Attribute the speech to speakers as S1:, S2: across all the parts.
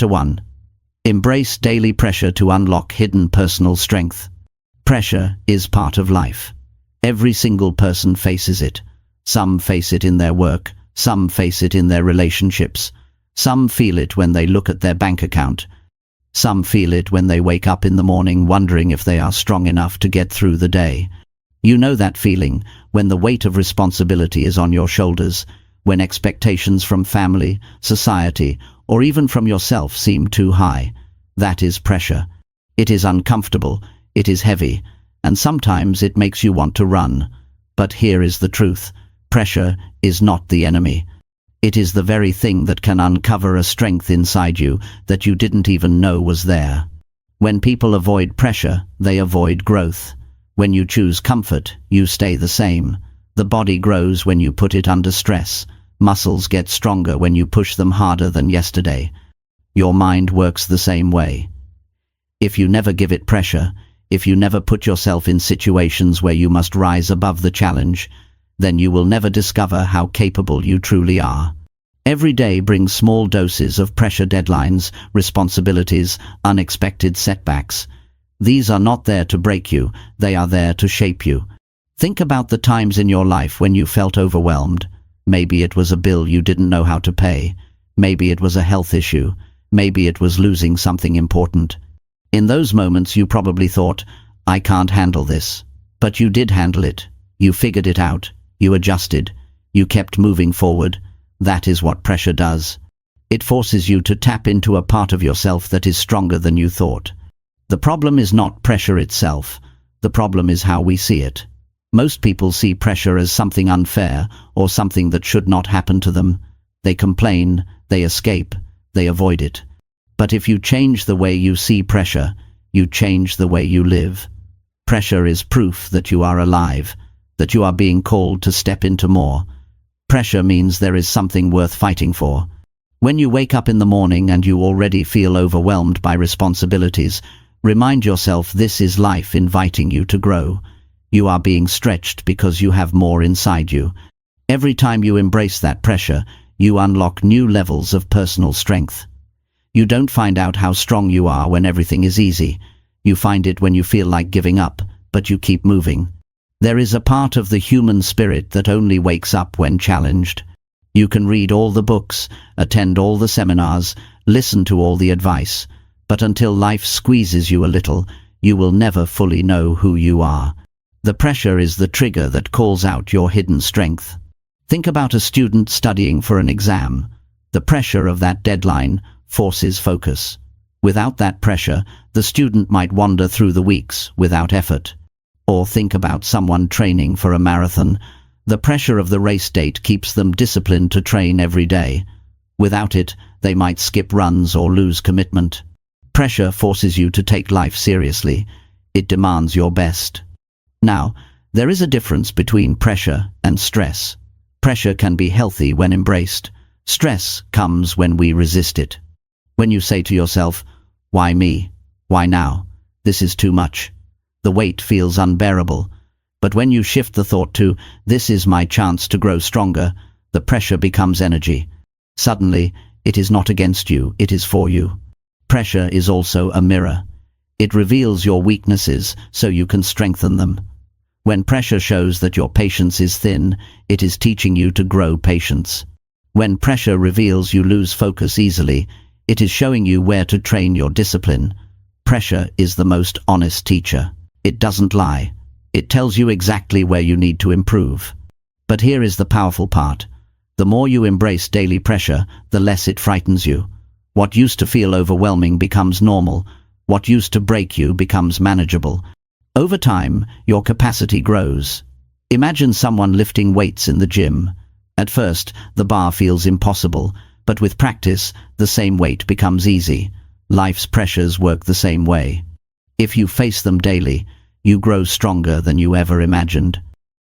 S1: Chapter 1. Embrace daily pressure to unlock hidden personal strength. Pressure is part of life. Every single person faces it. Some face it in their work, some face it in their relationships. Some feel it when they look at their bank account. Some feel it when they wake up in the morning wondering if they are strong enough to get through the day. You know that feeling, when the weight of responsibility is on your shoulders, when expectations from family, society, or even from yourself seem too high. That is pressure. It is uncomfortable, it is heavy, and sometimes it makes you want to run. But here is the truth. Pressure is not the enemy. It is the very thing that can uncover a strength inside you that you didn't even know was there. When people avoid pressure, they avoid growth. When you choose comfort, you stay the same. The body grows when you put it under stress. Muscles get stronger when you push them harder than yesterday. Your mind works the same way. If you never give it pressure, if you never put yourself in situations where you must rise above the challenge, then you will never discover how capable you truly are. Every day brings small doses of pressure, deadlines, responsibilities, unexpected setbacks. These are not there to break you, they are there to shape you. Think about the times in your life when you felt overwhelmed. Maybe it was a bill you didn't know how to pay. Maybe it was a health issue. Maybe it was losing something important. In those moments you probably thought, I can't handle this. But you did handle it. You figured it out. You adjusted. You kept moving forward. That is what pressure does. It forces you to tap into a part of yourself that is stronger than you thought. The problem is not pressure itself. The problem is how we see it. Most people see pressure as something unfair or something that should not happen to them. They complain, they escape, they avoid it. But if you change the way you see pressure, you change the way you live. Pressure is proof that you are alive, that you are being called to step into more. Pressure means there is something worth fighting for. When you wake up in the morning and you already feel overwhelmed by responsibilities, remind yourself this is life inviting you to grow. You are being stretched because you have more inside you. Every time you embrace that pressure, you unlock new levels of personal strength. You don't find out how strong you are when everything is easy. You find it when you feel like giving up, but you keep moving. There is a part of the human spirit that only wakes up when challenged. You can read all the books, attend all the seminars, listen to all the advice, but until life squeezes you a little, you will never fully know who you are. The pressure is the trigger that calls out your hidden strength. Think about a student studying for an exam. The pressure of that deadline forces focus. Without that pressure, the student might wander through the weeks without effort. Or think about someone training for a marathon. The pressure of the race date keeps them disciplined to train every day. Without it, they might skip runs or lose commitment. Pressure forces you to take life seriously. It demands your best. Now, there is a difference between pressure and stress. Pressure can be healthy when embraced. Stress comes when we resist it. When you say to yourself, why me? Why now? This is too much. The weight feels unbearable. But when you shift the thought to, this is my chance to grow stronger, the pressure becomes energy. Suddenly, it is not against you, it is for you. Pressure is also a mirror. It reveals your weaknesses so you can strengthen them. When pressure shows that your patience is thin, it is teaching you to grow patience. When pressure reveals you lose focus easily, it is showing you where to train your discipline. Pressure is the most honest teacher. It doesn't lie. It tells you exactly where you need to improve. But here is the powerful part. The more you embrace daily pressure, the less it frightens you. What used to feel overwhelming becomes normal. What used to break you becomes manageable. Over time, your capacity grows. Imagine someone lifting weights in the gym. At first, the bar feels impossible, but with practice, the same weight becomes easy. Life's pressures work the same way. If you face them daily, you grow stronger than you ever imagined.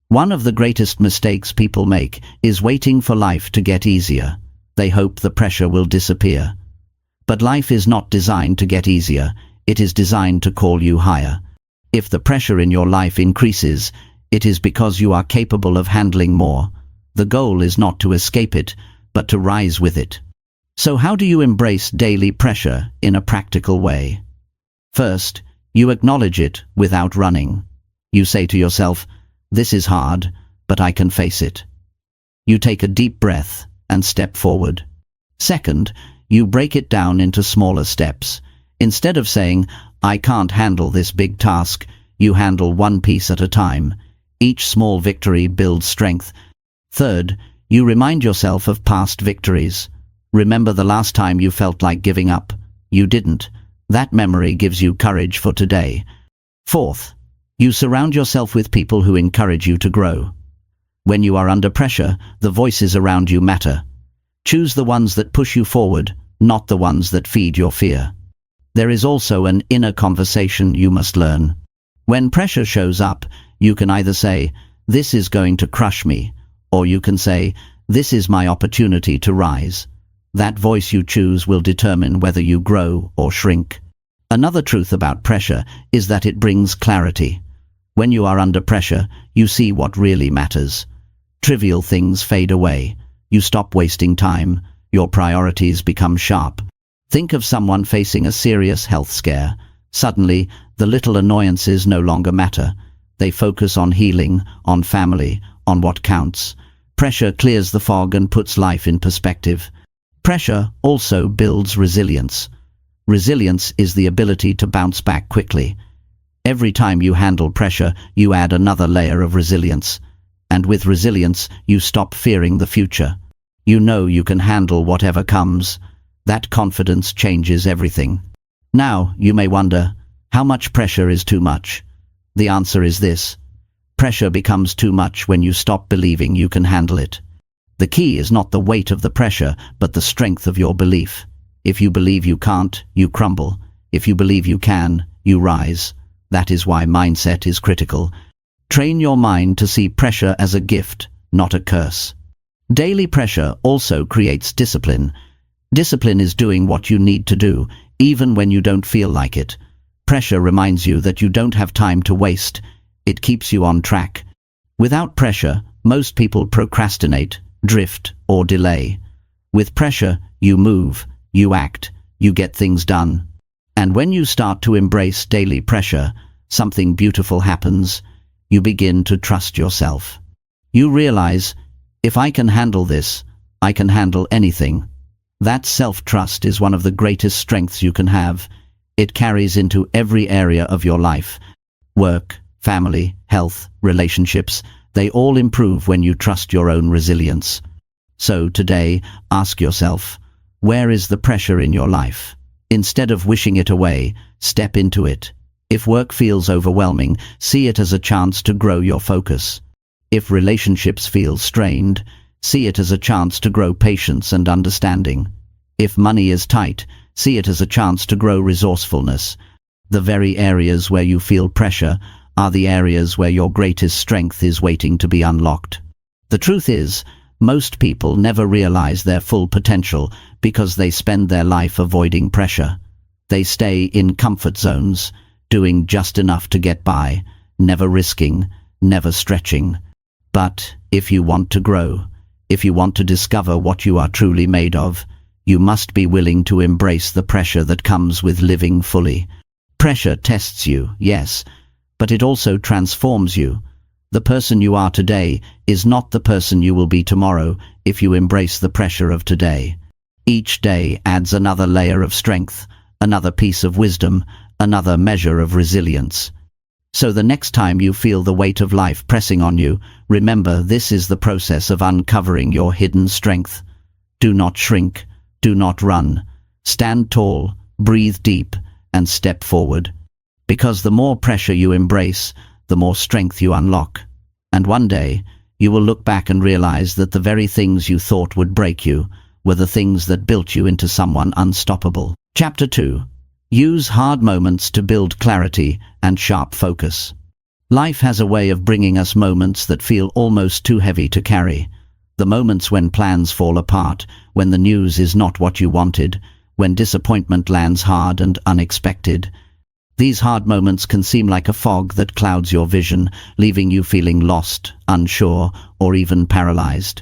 S1: One of the greatest mistakes people make is waiting for life to get easier. They hope the pressure will disappear. But life is not designed to get easier, it is designed to call you higher. If the pressure in your life increases, it is because you are capable of handling more. The goal is not to escape it, but to rise with it. So how do you embrace daily pressure in a practical way? First, you acknowledge it without running. You say to yourself, "This is hard, but I can face it." You take a deep breath and step forward. Second, you break it down into smaller steps. Instead of saying, "I can't handle this big task," you handle one piece at a time. Each small victory builds strength. Third, you remind yourself of past victories. Remember the last time you felt like giving up. You didn't. That memory gives you courage for today. Fourth, you surround yourself with people who encourage you to grow. When you are under pressure, the voices around you matter. Choose the ones that push you forward, not the ones that feed your fear. There is also an inner conversation you must learn. When pressure shows up, you can either say, "This is going to crush me," or you can say, "This is my opportunity to rise." That voice you choose will determine whether you grow or shrink. Another truth about pressure is that it brings clarity. When you are under pressure, you see what really matters. Trivial things fade away. You stop wasting time. Your priorities become sharp. Think of someone facing a serious health scare. Suddenly, the little annoyances no longer matter. They focus on healing, on family, on what counts. Pressure clears the fog and puts life in perspective. Pressure also builds resilience. Resilience is the ability to bounce back quickly. Every time you handle pressure, you add another layer of resilience. And with resilience, you stop fearing the future. You know you can handle whatever comes. That confidence changes everything. Now, you may wonder, how much pressure is too much? The answer is this: pressure becomes too much when you stop believing you can handle it. The key is not the weight of the pressure, but the strength of your belief. If you believe you can't, you crumble. If you believe you can, you rise. That is why mindset is critical. Train your mind to see pressure as a gift, not a curse. Daily pressure also creates discipline. Discipline is doing what you need to do, even when you don't feel like it. Pressure reminds you that you don't have time to waste. It keeps you on track. Without pressure, most people procrastinate, drift, or delay. With pressure, you move, you act, you get things done. And when you start to embrace daily pressure, something beautiful happens. You begin to trust yourself. You realize, if I can handle this, I can handle anything. That self-trust is one of the greatest strengths you can have. It carries into every area of your life. Work, family, health, relationships, they all improve when you trust your own resilience. So today, ask yourself, where is the pressure in your life? Instead of wishing it away, step into it. If work feels overwhelming, see it as a chance to grow your focus. If relationships feel strained, see it as a chance to grow patience and understanding. If money is tight, see it as a chance to grow resourcefulness. The very areas where you feel pressure are the areas where your greatest strength is waiting to be unlocked. The truth is, most people never realize their full potential because they spend their life avoiding pressure. They stay in comfort zones, doing just enough to get by, never risking, never stretching. But if you want to grow, if you want to discover what you are truly made of, you must be willing to embrace the pressure that comes with living fully. Pressure tests you, yes, but it also transforms you. The person you are today is not the person you will be tomorrow if you embrace the pressure of today. Each day adds another layer of strength, another piece of wisdom, another measure of resilience. So the next time you feel the weight of life pressing on you, remember this is the process of uncovering your hidden strength. Do not shrink, do not run. Stand tall, breathe deep, and step forward. Because the more pressure you embrace, the more strength you unlock. And one day, you will look back and realize that the very things you thought would break you were the things that built you into someone unstoppable. Chapter 2. Use hard moments to build clarity and sharp focus. Life has a way of bringing us moments that feel almost too heavy to carry. The moments when plans fall apart, when the news is not what you wanted, when disappointment lands hard and unexpected. These hard moments can seem like a fog that clouds your vision, leaving you feeling lost, unsure, or even paralyzed.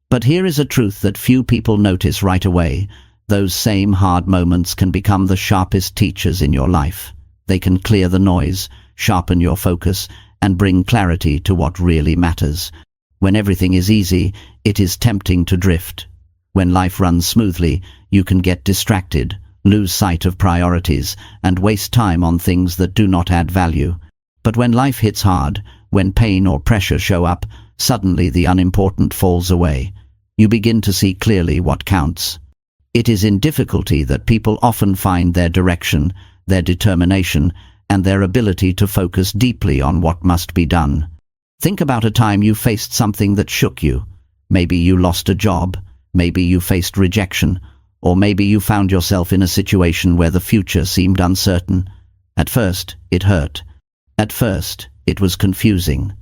S1: But here is a truth that few people notice right away. Those same hard moments can become the sharpest teachers in your life. They can clear the noise, sharpen your focus, and bring clarity to what really matters. When everything is easy, it is tempting to drift. When life runs smoothly, you can get distracted, lose sight of priorities, and waste time on things that do not add value. But when life hits hard, when pain or pressure show up, suddenly the unimportant falls away. You begin to see clearly what counts. It is in difficulty that people often find their direction, their determination, and their ability to focus deeply on what must be done. Think about a time you faced something that shook you. Maybe you lost a job, maybe you faced rejection, or maybe you found yourself in a situation where the future seemed uncertain. At first, it hurt. At first, it was confusing.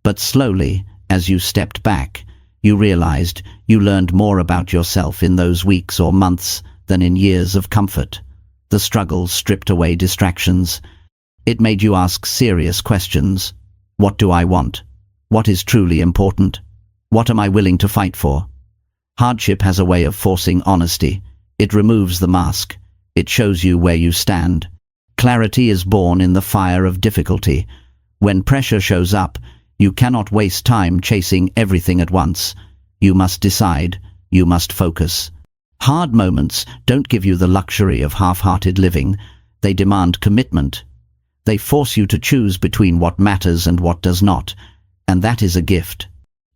S1: But slowly, as you stepped back, you realized you learned more about yourself in those weeks or months than in years of comfort. The struggle stripped away distractions. It made you ask serious questions. What do I want? What is truly important? What am I willing to fight for? Hardship has a way of forcing honesty. It removes the mask. It shows you where you stand. Clarity is born in the fire of difficulty. When pressure shows up, you cannot waste time chasing everything at once. You must decide. You must focus. Hard moments don't give you the luxury of half-hearted living. They demand commitment. They force you to choose between what matters and what does not, and that is a gift.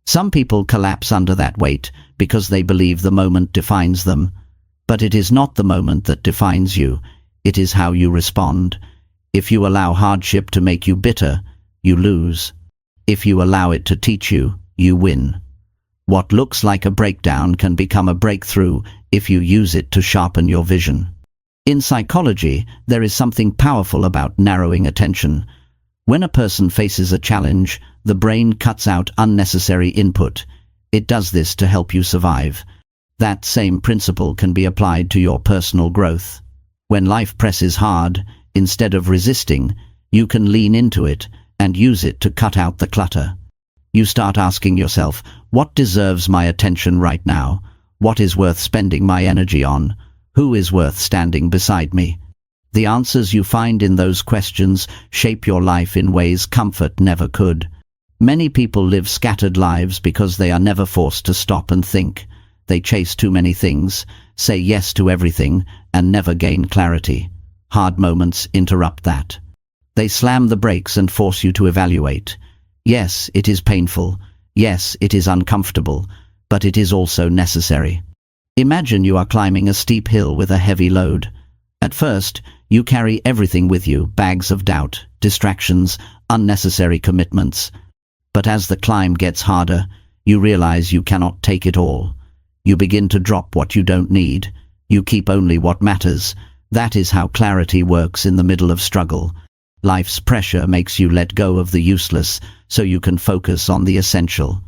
S1: Some people collapse under that weight because they believe the moment defines them. But it is not the moment that defines you. It is how you respond. If you allow hardship to make you bitter, you lose. If you allow it to teach you, you win. What looks like a breakdown can become a breakthrough if you use it to sharpen your vision. In psychology, there is something powerful about narrowing attention. When a person faces a challenge, the brain cuts out unnecessary input. It does this to help you survive. That same principle can be applied to your personal growth. When life presses hard, instead of resisting, you can lean into it and use it to cut out the clutter. You start asking yourself, what deserves my attention right now? What is worth spending my energy on? Who is worth standing beside me? The answers you find in those questions shape your life in ways comfort never could. Many people live scattered lives because they are never forced to stop and think. They chase too many things, say yes to everything, and never gain clarity. Hard moments interrupt that. They slam the brakes and force you to evaluate. Yes, it is painful. Yes, it is uncomfortable, but it is also necessary. Imagine you are climbing a steep hill with a heavy load. At first, you carry everything with you, bags of doubt, distractions, unnecessary commitments. But as the climb gets harder, you realize you cannot take it all. You begin to drop what you don't need. You keep only what matters. That is how clarity works in the middle of struggle. Life's pressure makes you let go of the useless so you can focus on the essential.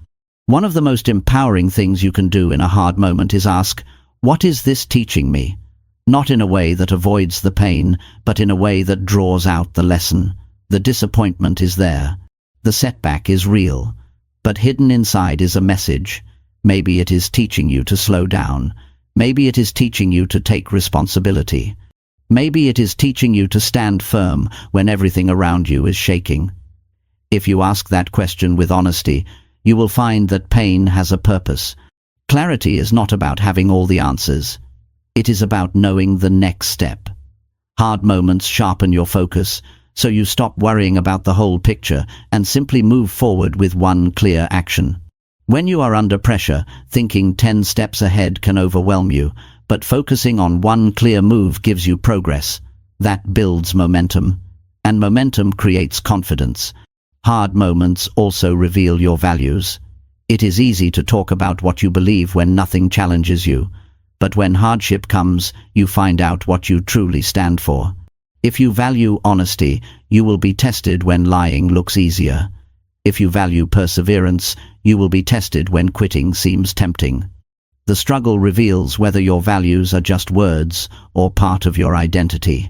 S1: One of the most empowering things you can do in a hard moment is ask, what is this teaching me? Not in a way that avoids the pain, but in a way that draws out the lesson. The disappointment is there. The setback is real. But hidden inside is a message. Maybe it is teaching you to slow down. Maybe it is teaching you to take responsibility. Maybe it is teaching you to stand firm when everything around you is shaking. If you ask that question with honesty, you will find that pain has a purpose. Clarity is not about having all the answers. It is about knowing the next step. Hard moments sharpen your focus, so you stop worrying about the whole picture and simply move forward with one clear action. When you are under pressure, thinking 10 steps ahead can overwhelm you, but focusing on one clear move gives you progress. That builds momentum, and momentum creates confidence. Hard moments also reveal your values. It is easy to talk about what you believe when nothing challenges you, but when hardship comes, you find out what you truly stand for. If you value honesty, you will be tested when lying looks easier. If you value perseverance, you will be tested when quitting seems tempting. The struggle reveals whether your values are just words or part of your identity.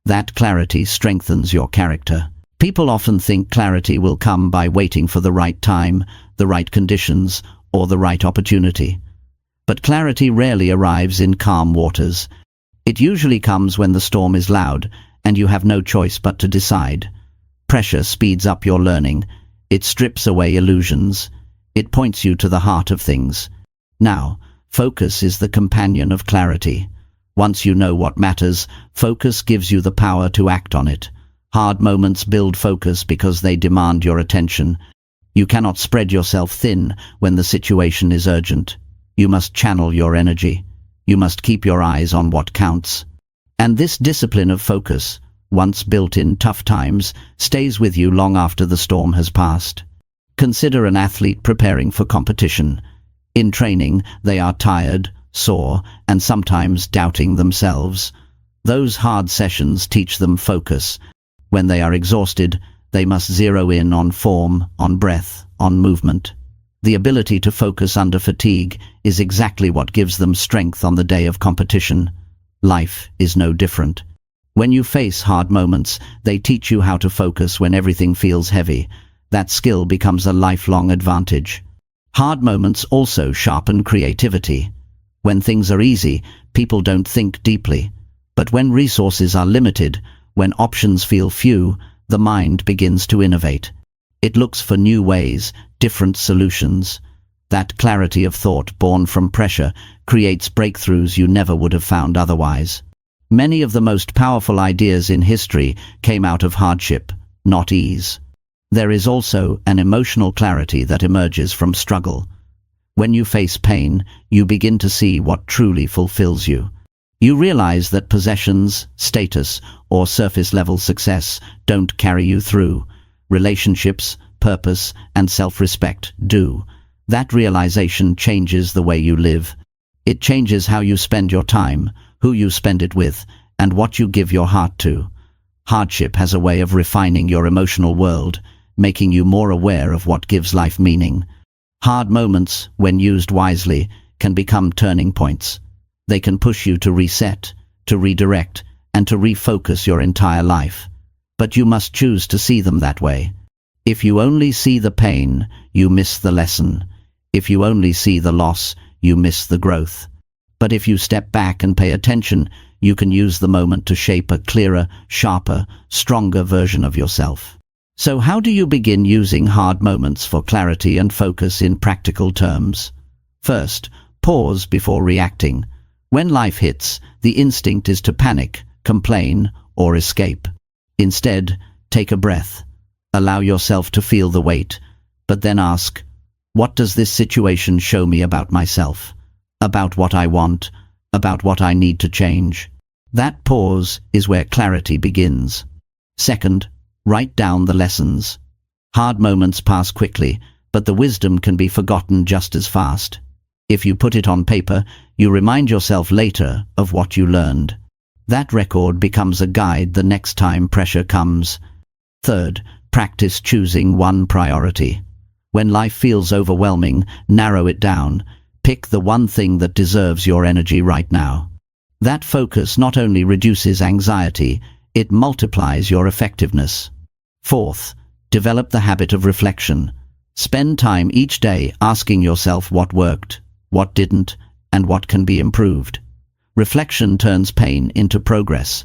S1: That clarity strengthens your character. People often think clarity will come by waiting for the right time, the right conditions, or the right opportunity. But clarity rarely arrives in calm waters. It usually comes when the storm is loud, and you have no choice but to decide. Pressure speeds up your learning. It strips away illusions. It points you to the heart of things. Now, focus is the companion of clarity. Once you know what matters, focus gives you the power to act on it. Hard moments build focus because they demand your attention. You cannot spread yourself thin when the situation is urgent. You must channel your energy. You must keep your eyes on what counts. And this discipline of focus, once built in tough times, stays with you long after the storm has passed. Consider an athlete preparing for competition. In training, they are tired, sore, and sometimes doubting themselves. Those hard sessions teach them focus. When they are exhausted, they must zero in on form, on breath, on movement. The ability to focus under fatigue is exactly what gives them strength on the day of competition. Life is no different. When you face hard moments, they teach you how to focus when everything feels heavy. That skill becomes a lifelong advantage. Hard moments also sharpen creativity. When things are easy, people don't think deeply. But when resources are limited, when options feel few, the mind begins to innovate. It looks for new ways, different solutions. That clarity of thought born from pressure creates breakthroughs you never would have found otherwise. Many of the most powerful ideas in history came out of hardship, not ease. There is also an emotional clarity that emerges from struggle. When you face pain, you begin to see what truly fulfills you. You realize that possessions, status, or surface-level success don't carry you through. Relationships, purpose, and self-respect do. That realization changes the way you live. It changes how you spend your time, who you spend it with, and what you give your heart to. Hardship has a way of refining your emotional world, making you more aware of what gives life meaning. Hard moments, when used wisely, can become turning points. They can push you to reset, to redirect, and to refocus your entire life. But you must choose to see them that way. If you only see the pain, you miss the lesson. If you only see the loss, you miss the growth. But if you step back and pay attention, you can use the moment to shape a clearer, sharper, stronger version of yourself. So how do you begin using hard moments for clarity and focus in practical terms? First, pause before reacting. When life hits, the instinct is to panic, complain, or escape. Instead, take a breath. Allow yourself to feel the weight, but then ask, what does this situation show me about myself? About what I want? About what I need to change? That pause is where clarity begins. Second, write down the lessons. Hard moments pass quickly, but the wisdom can be forgotten just as fast. If you put it on paper, you remind yourself later of what you learned. That record becomes a guide the next time pressure comes. Third, practice choosing one priority. When life feels overwhelming, narrow it down. Pick the one thing that deserves your energy right now. That focus not only reduces anxiety, it multiplies your effectiveness. Fourth, develop the habit of reflection. Spend time each day asking yourself what worked, what didn't, and what can be improved. Reflection turns pain into progress.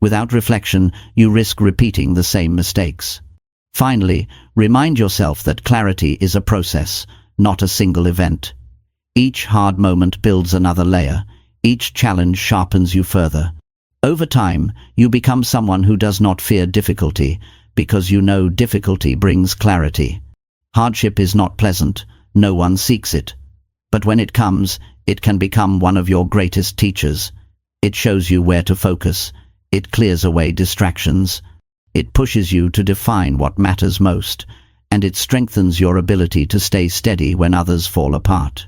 S1: Without reflection, you risk repeating the same mistakes. Finally, remind yourself that clarity is a process, not a single event. Each hard moment builds another layer. Each challenge sharpens you further. Over time, you become someone who does not fear difficulty, because you know difficulty brings clarity. Hardship is not pleasant. No one seeks it. But when it comes, it can become one of your greatest teachers. It shows you where to focus. It clears away distractions. It pushes you to define what matters most, and it strengthens your ability to stay steady when others fall apart.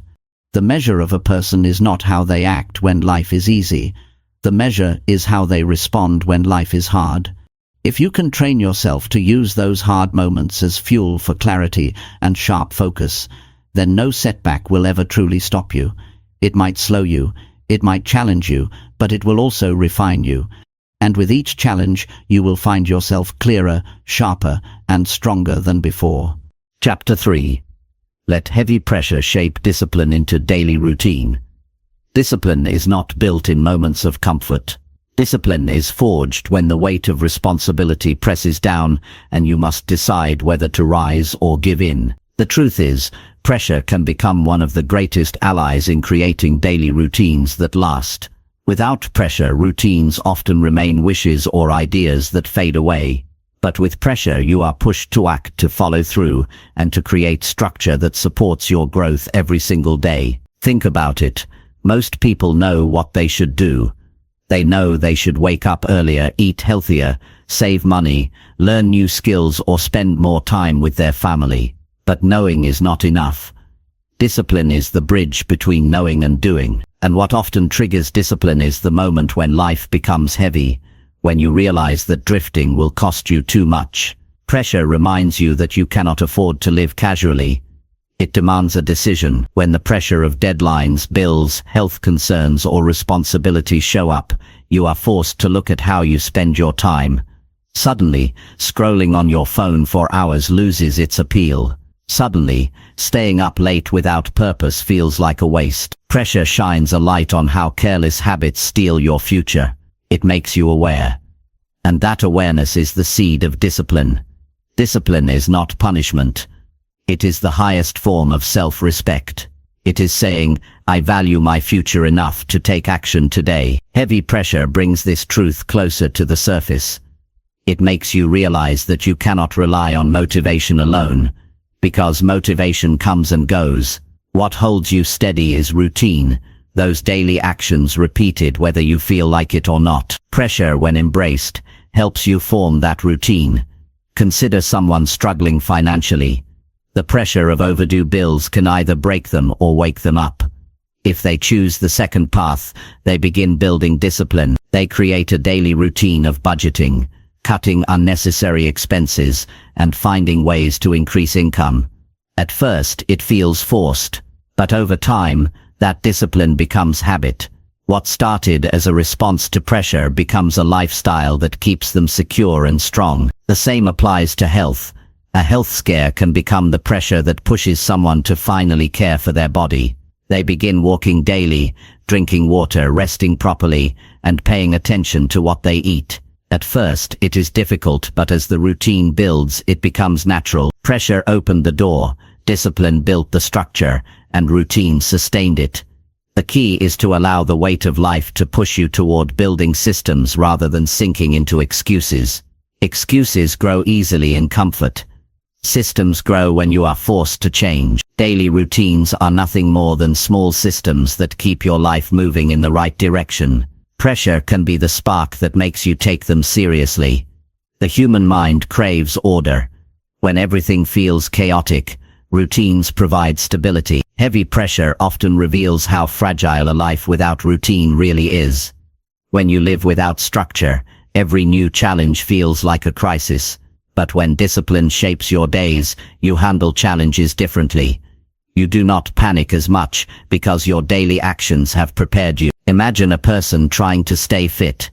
S1: The measure of a person is not how they act when life is easy. The measure is how they respond when life is hard. If you can train yourself to use those hard moments as fuel for clarity and sharp focus, then no setback will ever truly stop you. It might slow you, it might challenge you, but it will also refine you. And with each challenge, you will find yourself clearer, sharper, and stronger than before. Chapter 3. Let heavy pressure shape discipline into daily routine. Discipline is not built in moments of comfort. Discipline is forged when the weight of responsibility presses down and you must decide whether to rise or give in. The truth is, pressure can become one of the greatest allies in creating daily routines that last. Without pressure, routines often remain wishes or ideas that fade away. But with pressure, you are pushed to act, to follow through, and to create structure that supports your growth every single day. Think about it. Most people know what they should do. They know they should wake up earlier, eat healthier, save money, learn new skills, or spend more time with their family. But knowing is not enough. Discipline is the bridge between knowing and doing. And what often triggers discipline is the moment when life becomes heavy, when you realize that drifting will cost you too much. Pressure reminds you that you cannot afford to live casually. It demands a decision. When the pressure of deadlines, bills, health concerns, or responsibilities show up, you are forced to look at how you spend your time. Suddenly, scrolling on your phone for hours loses its appeal. Suddenly, staying up late without purpose feels like a waste. Pressure shines a light on how careless habits steal your future. It makes you aware. And that awareness is the seed of discipline. Discipline is not punishment. It is the highest form of self-respect. It is saying, I value my future enough to take action today. Heavy pressure brings this truth closer to the surface. It makes you realize that you cannot rely on motivation alone, because motivation comes and goes. What holds you steady is routine, those daily actions repeated whether you feel like it or not. Pressure, when embraced, helps you form that routine. Consider someone struggling financially. The pressure of overdue bills can either break them or wake them up. If they choose the second path, they begin building discipline. They create a daily routine of budgeting, cutting unnecessary expenses, and finding ways to increase income. At first, it feels forced, but over time, that discipline becomes habit. What started as a response to pressure becomes a lifestyle that keeps them secure and strong. The same applies to health. A health scare can become the pressure that pushes someone to finally care for their body. They begin walking daily, drinking water, resting properly, and paying attention to what they eat. At first, it is difficult, but as the routine builds, it becomes natural. Pressure opened the door, discipline built the structure, and routine sustained it. The key is to allow the weight of life to push you toward building systems rather than sinking into excuses. Excuses grow easily in comfort. Systems grow when you are forced to change. Daily routines are nothing more than small systems that keep your life moving in the right direction. Pressure can be the spark that makes you take them seriously. The human mind craves order. When everything feels chaotic, routines provide stability. Heavy pressure often reveals how fragile a life without routine really is. When you live without structure, every new challenge feels like a crisis. But when discipline shapes your days, you handle challenges differently. You do not panic as much because your daily actions have prepared you. Imagine a person trying to stay fit.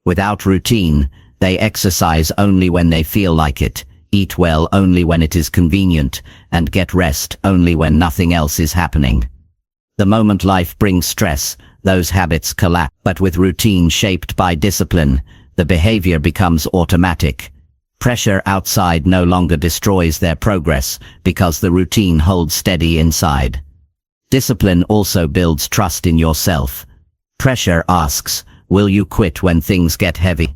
S1: Without routine, they exercise only when they feel like it, eat well only when it is convenient, and get rest only when nothing else is happening. The moment life brings stress, those habits collapse. But with routine shaped by discipline, the behavior becomes automatic. Pressure outside no longer destroys their progress because the routine holds steady inside. Discipline also builds trust in yourself. Pressure asks, will you quit when things get heavy?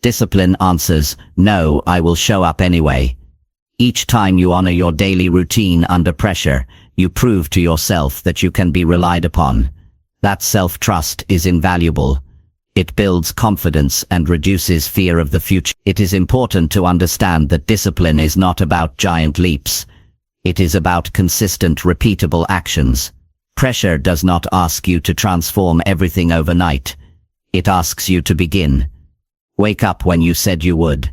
S1: Discipline answers, no, I will show up anyway. Each time you honor your daily routine under pressure, you prove to yourself that you can be relied upon. That self-trust is invaluable. It builds confidence and reduces fear of the future. It is important to understand that discipline is not about giant leaps. It is about consistent, repeatable actions. Pressure does not ask you to transform everything overnight. It asks you to begin. Wake up when you said you would.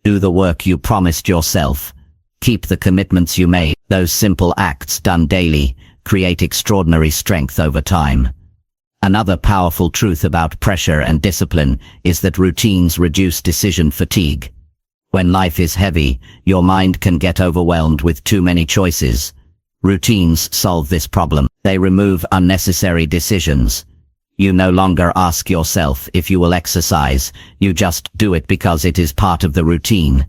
S1: Do the work you promised yourself. Keep the commitments you made. Those simple acts done daily create extraordinary strength over time. Another powerful truth about pressure and discipline is that routines reduce decision fatigue. When life is heavy, your mind can get overwhelmed with too many choices. Routines solve this problem. They remove unnecessary decisions. You no longer ask yourself if you will exercise, you just do it because it is part of the routine.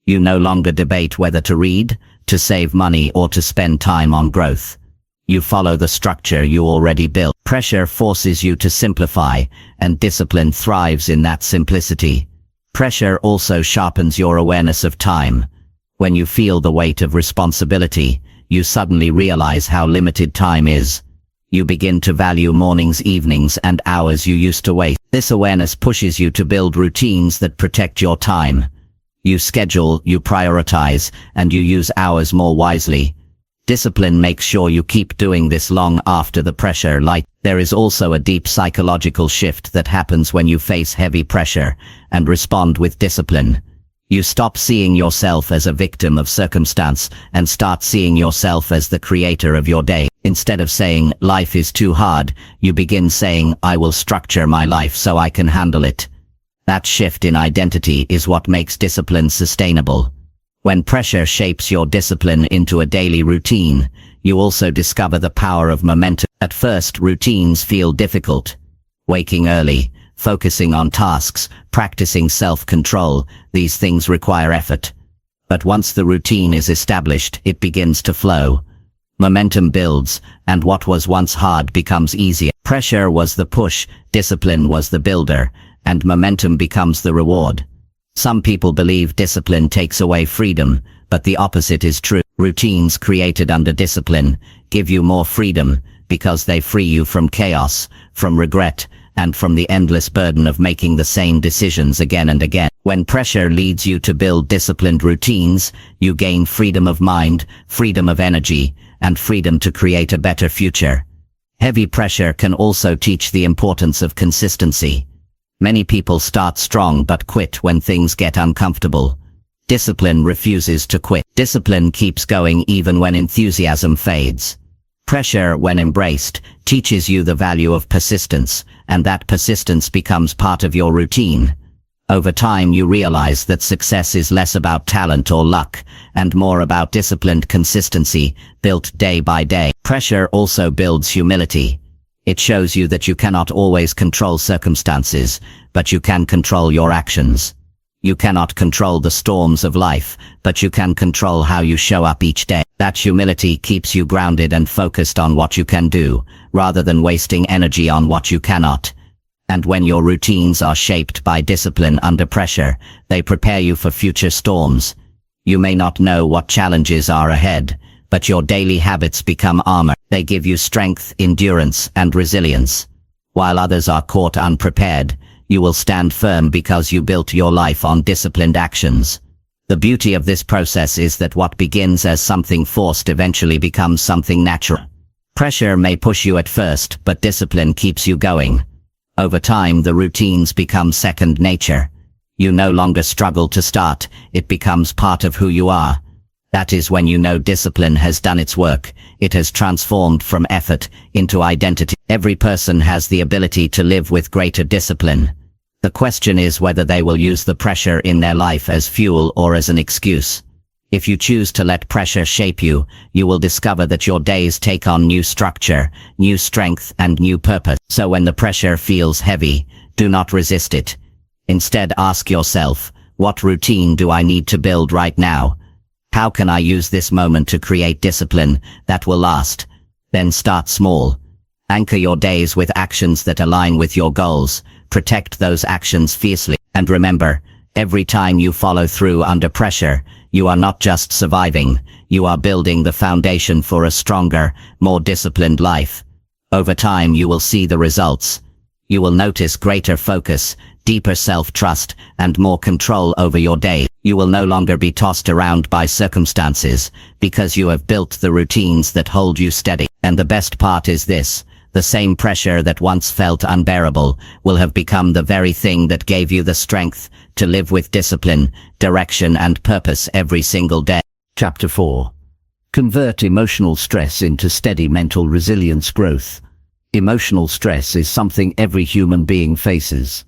S1: You no longer debate whether to read, to save money or to spend time on growth. You follow the structure you already built. Pressure forces you to simplify, and discipline thrives in that simplicity. Pressure also sharpens your awareness of time. When you feel the weight of responsibility, you suddenly realize how limited time is. You begin to value mornings, evenings, and hours you used to waste. This awareness pushes you to build routines that protect your time. You schedule, you prioritize, and you use hours more wisely. Discipline makes sure you keep doing this long after the pressure light. There is also a deep psychological shift that happens when you face heavy pressure and respond with discipline. You stop seeing yourself as a victim of circumstance and start seeing yourself as the creator of your day. Instead of saying, life is too hard, you begin saying, I will structure my life so I can handle it. That shift in identity is what makes discipline sustainable. When pressure shapes your discipline into a daily routine, you also discover the power of momentum. At first, routines feel difficult. Waking early, focusing on tasks, practicing self-control, these things require effort. But once the routine is established, it begins to flow. Momentum builds, and what was once hard becomes easier. Pressure was the push, discipline was the builder, and momentum becomes the reward. Some people believe discipline takes away freedom, but the opposite is true. Routines created under discipline give you more freedom because they free you from chaos, from regret, and from the endless burden of making the same decisions again and again. When pressure leads you to build disciplined routines, you gain freedom of mind, freedom of energy, and freedom to create a better future. Heavy pressure can also teach the importance of consistency. Many people start strong but quit when things get uncomfortable. Discipline refuses to quit. Discipline keeps going even when enthusiasm fades. Pressure, when embraced, teaches you the value of persistence, and that persistence becomes part of your routine. Over time you realize that success is less about talent or luck, and more about disciplined consistency, built day by day. Pressure also builds humility. It shows you that you cannot always control circumstances, but you can control your actions. You cannot control the storms of life, but you can control how you show up each day. That humility keeps you grounded and focused on what you can do, rather than wasting energy on what you cannot. And when your routines are shaped by discipline under pressure, they prepare you for future storms. You may not know what challenges are ahead, but your daily habits become armor. They give you strength, endurance, and resilience. While others are caught unprepared, you will stand firm because you built your life on disciplined actions. The beauty of this process is that what begins as something forced eventually becomes something natural. Pressure may push you at first, but discipline keeps you going. Over time, the routines become second nature. You no longer struggle to start, it becomes part of who you are. That is when you know discipline has done its work. It has transformed from effort into identity. Every person has the ability to live with greater discipline. The question is whether they will use the pressure in their life as fuel or as an excuse. If you choose to let pressure shape you, you will discover that your days take on new structure, new strength, and new purpose. So when the pressure feels heavy, do not resist it. Instead, ask yourself, what routine do I need to build right now? How can I use this moment to create discipline that will last? Then start small. Anchor your days with actions that align with your goals. Protect those actions fiercely. And remember, every time you follow through under pressure, you are not just surviving, you are building the foundation for a stronger, more disciplined life. Over time you will see the results. You will notice greater focus, deeper self-trust, and more control over your day. You will no longer be tossed around by circumstances, because you have built the routines that hold you steady. And the best part is this, the same pressure that once felt unbearable will have become the very thing that gave you the strength to live with discipline, direction, and purpose every single day. Chapter 4. Convert emotional stress into steady mental resilience growth. Emotional stress is something every human being faces.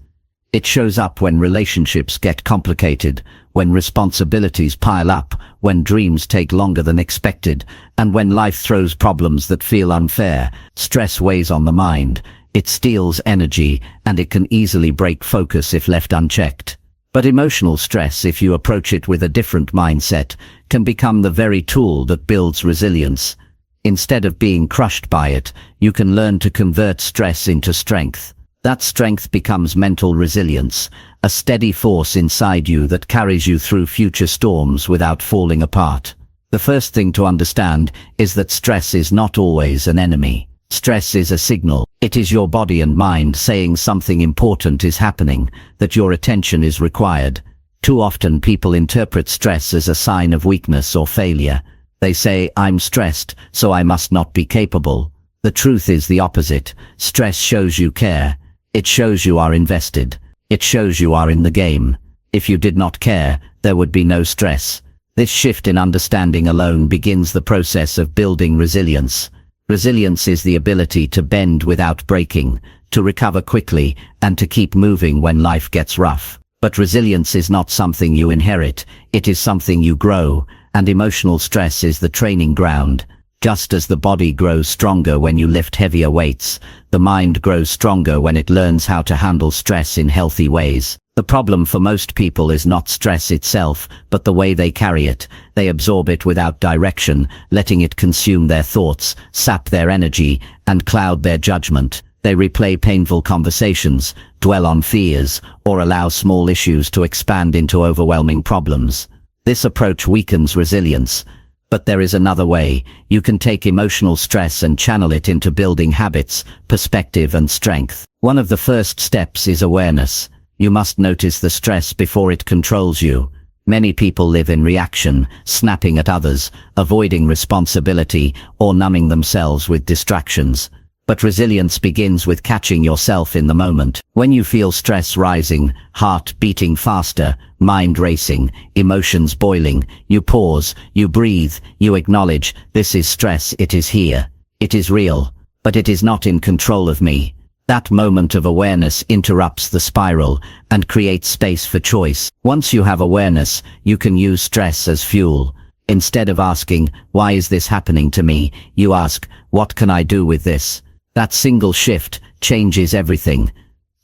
S1: It shows up when relationships get complicated, when responsibilities pile up, when dreams take longer than expected, and when life throws problems that feel unfair. Stress weighs on the mind. It steals energy, and it can easily break focus if left unchecked. But emotional stress, if you approach it with a different mindset, can become the very tool that builds resilience. Instead of being crushed by it, you can learn to convert stress into strength. That strength becomes mental resilience, a steady force inside you that carries you through future storms without falling apart. The first thing to understand is that stress is not always an enemy. Stress is a signal. It is your body and mind saying something important is happening, that your attention is required. Too often people interpret stress as a sign of weakness or failure. They say, "I'm stressed, so I must not be capable." The truth is the opposite. Stress shows you care. It shows you are invested. It shows you are in the game. If you did not care, there would be no stress. This shift in understanding alone begins the process of building resilience. Resilience is the ability to bend without breaking, to recover quickly, and to keep moving when life gets rough. But resilience is not something you inherit, it is something you grow, and emotional stress is the training ground. Just as the body grows stronger when you lift heavier weights, the mind grows stronger when it learns how to handle stress in healthy ways. The problem for most people is not stress itself, but the way they carry it. They absorb it without direction, letting it consume their thoughts, sap their energy, and cloud their judgment. They replay painful conversations, dwell on fears, or allow small issues to expand into overwhelming problems. This approach weakens resilience. But there is another way. You can take emotional stress and channel it into building habits, perspective, and strength. One of the first steps is awareness. You must notice the stress before it controls you. Many people live in reaction, snapping at others, avoiding responsibility, or numbing themselves with distractions. But resilience begins with catching yourself in the moment. When you feel stress rising, heart beating faster, mind racing, emotions boiling, you pause, you breathe, you acknowledge, this is stress, it is here. It is real, but it is not in control of me. That moment of awareness interrupts the spiral and creates space for choice. Once you have awareness, you can use stress as fuel. Instead of asking, "Why is this happening to me?" you ask, "What can I do with this?" That single shift changes everything.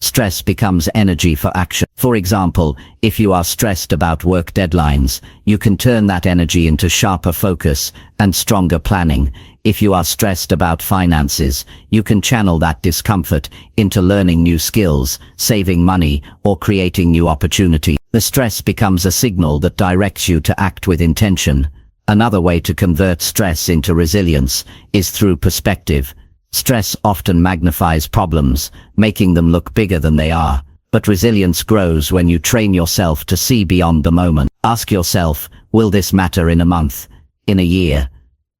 S1: Stress becomes energy for action. For example, if you are stressed about work deadlines, you can turn that energy into sharper focus and stronger planning. If you are stressed about finances, you can channel that discomfort into learning new skills, saving money, or creating new opportunity. The stress becomes a signal that directs you to act with intention. Another way to convert stress into resilience is through perspective. Stress often magnifies problems, making them look bigger than they are. But resilience grows when you train yourself to see beyond the moment. Ask yourself, will this matter in a month, in a year?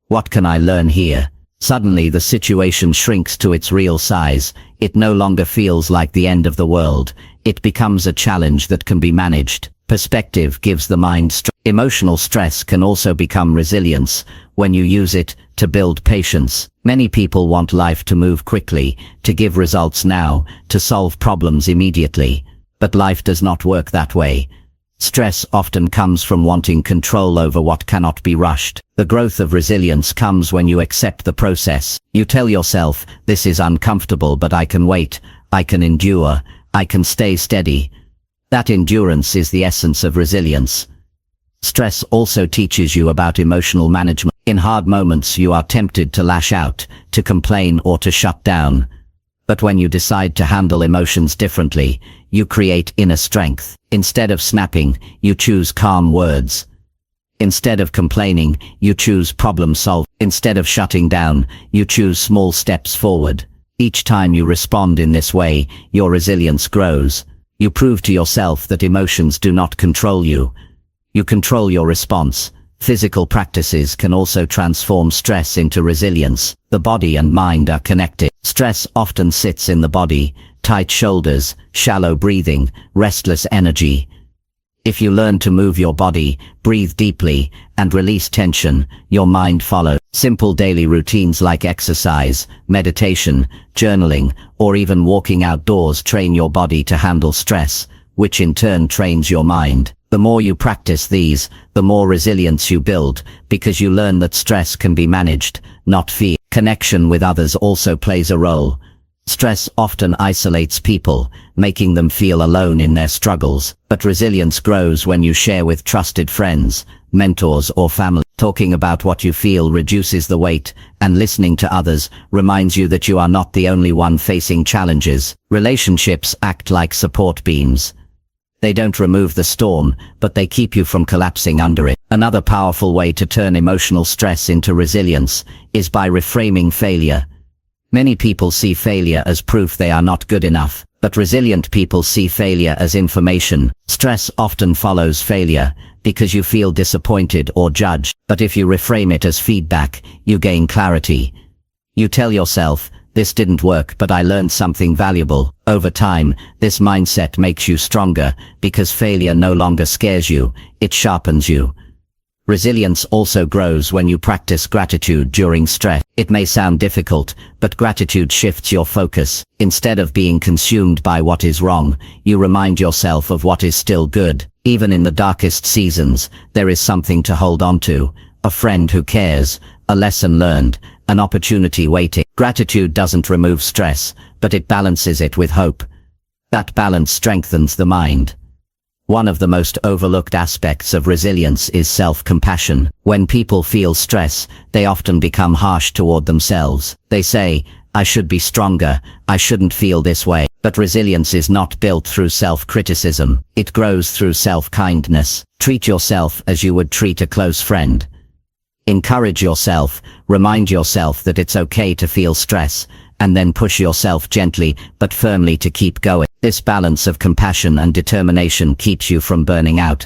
S1: What can I learn here? Suddenly the situation shrinks to its real size. It no longer feels like the end of the world. It becomes a challenge that can be managed. Perspective gives the mind strength. Emotional stress can also become resilience when you use it to build patience. Many people want life to move quickly, to give results now, to solve problems immediately. But life does not work that way. Stress often comes from wanting control over what cannot be rushed. The growth of resilience comes when you accept the process. You tell yourself, this is uncomfortable, but I can wait, I can endure, I can stay steady. That endurance is the essence of resilience. Stress also teaches you about emotional management. In hard moments, you are tempted to lash out, to complain, or to shut down. But when you decide to handle emotions differently, you create inner strength. Instead of snapping, you choose calm words. Instead of complaining, you choose problem solve. Instead of shutting down, you choose small steps forward. Each time you respond in this way, your resilience grows. You prove to yourself that emotions do not control you. You control your response. Physical practices can also transform stress into resilience. The body and mind are connected. Stress often sits in the body, tight shoulders, shallow breathing, restless energy. If you learn to move your body, breathe deeply, and release tension, your mind follows. Simple daily routines like exercise, meditation, journaling, or even walking outdoors train your body to handle stress, which in turn trains your mind. The more you practice these, the more resilience you build, because you learn that stress can be managed, not feared. Connection with others also plays a role. Stress often isolates people, making them feel alone in their struggles, but resilience grows when you share with trusted friends, mentors, or family. Talking about what you feel reduces the weight, and listening to others reminds you that you are not the only one facing challenges. Relationships act like support beams. They don't remove the storm, but they keep you from collapsing under it. Another powerful way to turn emotional stress into resilience is by reframing failure. Many people see failure as proof they are not good enough, but resilient people see failure as information. Stress often follows failure, because you feel disappointed or judged. But if you reframe it as feedback, you gain clarity. You tell yourself, "This didn't work, but I learned something valuable." Over time, this mindset makes you stronger, because failure no longer scares you, it sharpens you. Resilience also grows when you practice gratitude during stress. It may sound difficult, but gratitude shifts your focus. Instead of being consumed by what is wrong, you remind yourself of what is still good. Even in the darkest seasons, there is something to hold on to. A friend who cares, a lesson learned, an opportunity waiting. Gratitude doesn't remove stress, but it balances it with hope. That balance strengthens the mind. One of the most overlooked aspects of resilience is self-compassion. When people feel stress, they often become harsh toward themselves. They say, "I should be stronger, I shouldn't feel this way." But resilience is not built through self-criticism. It grows through self-kindness. Treat yourself as you would treat a close friend. Encourage yourself, remind yourself that it's okay to feel stress, and then push yourself gently but firmly to keep going. This balance of compassion and determination keeps you from burning out.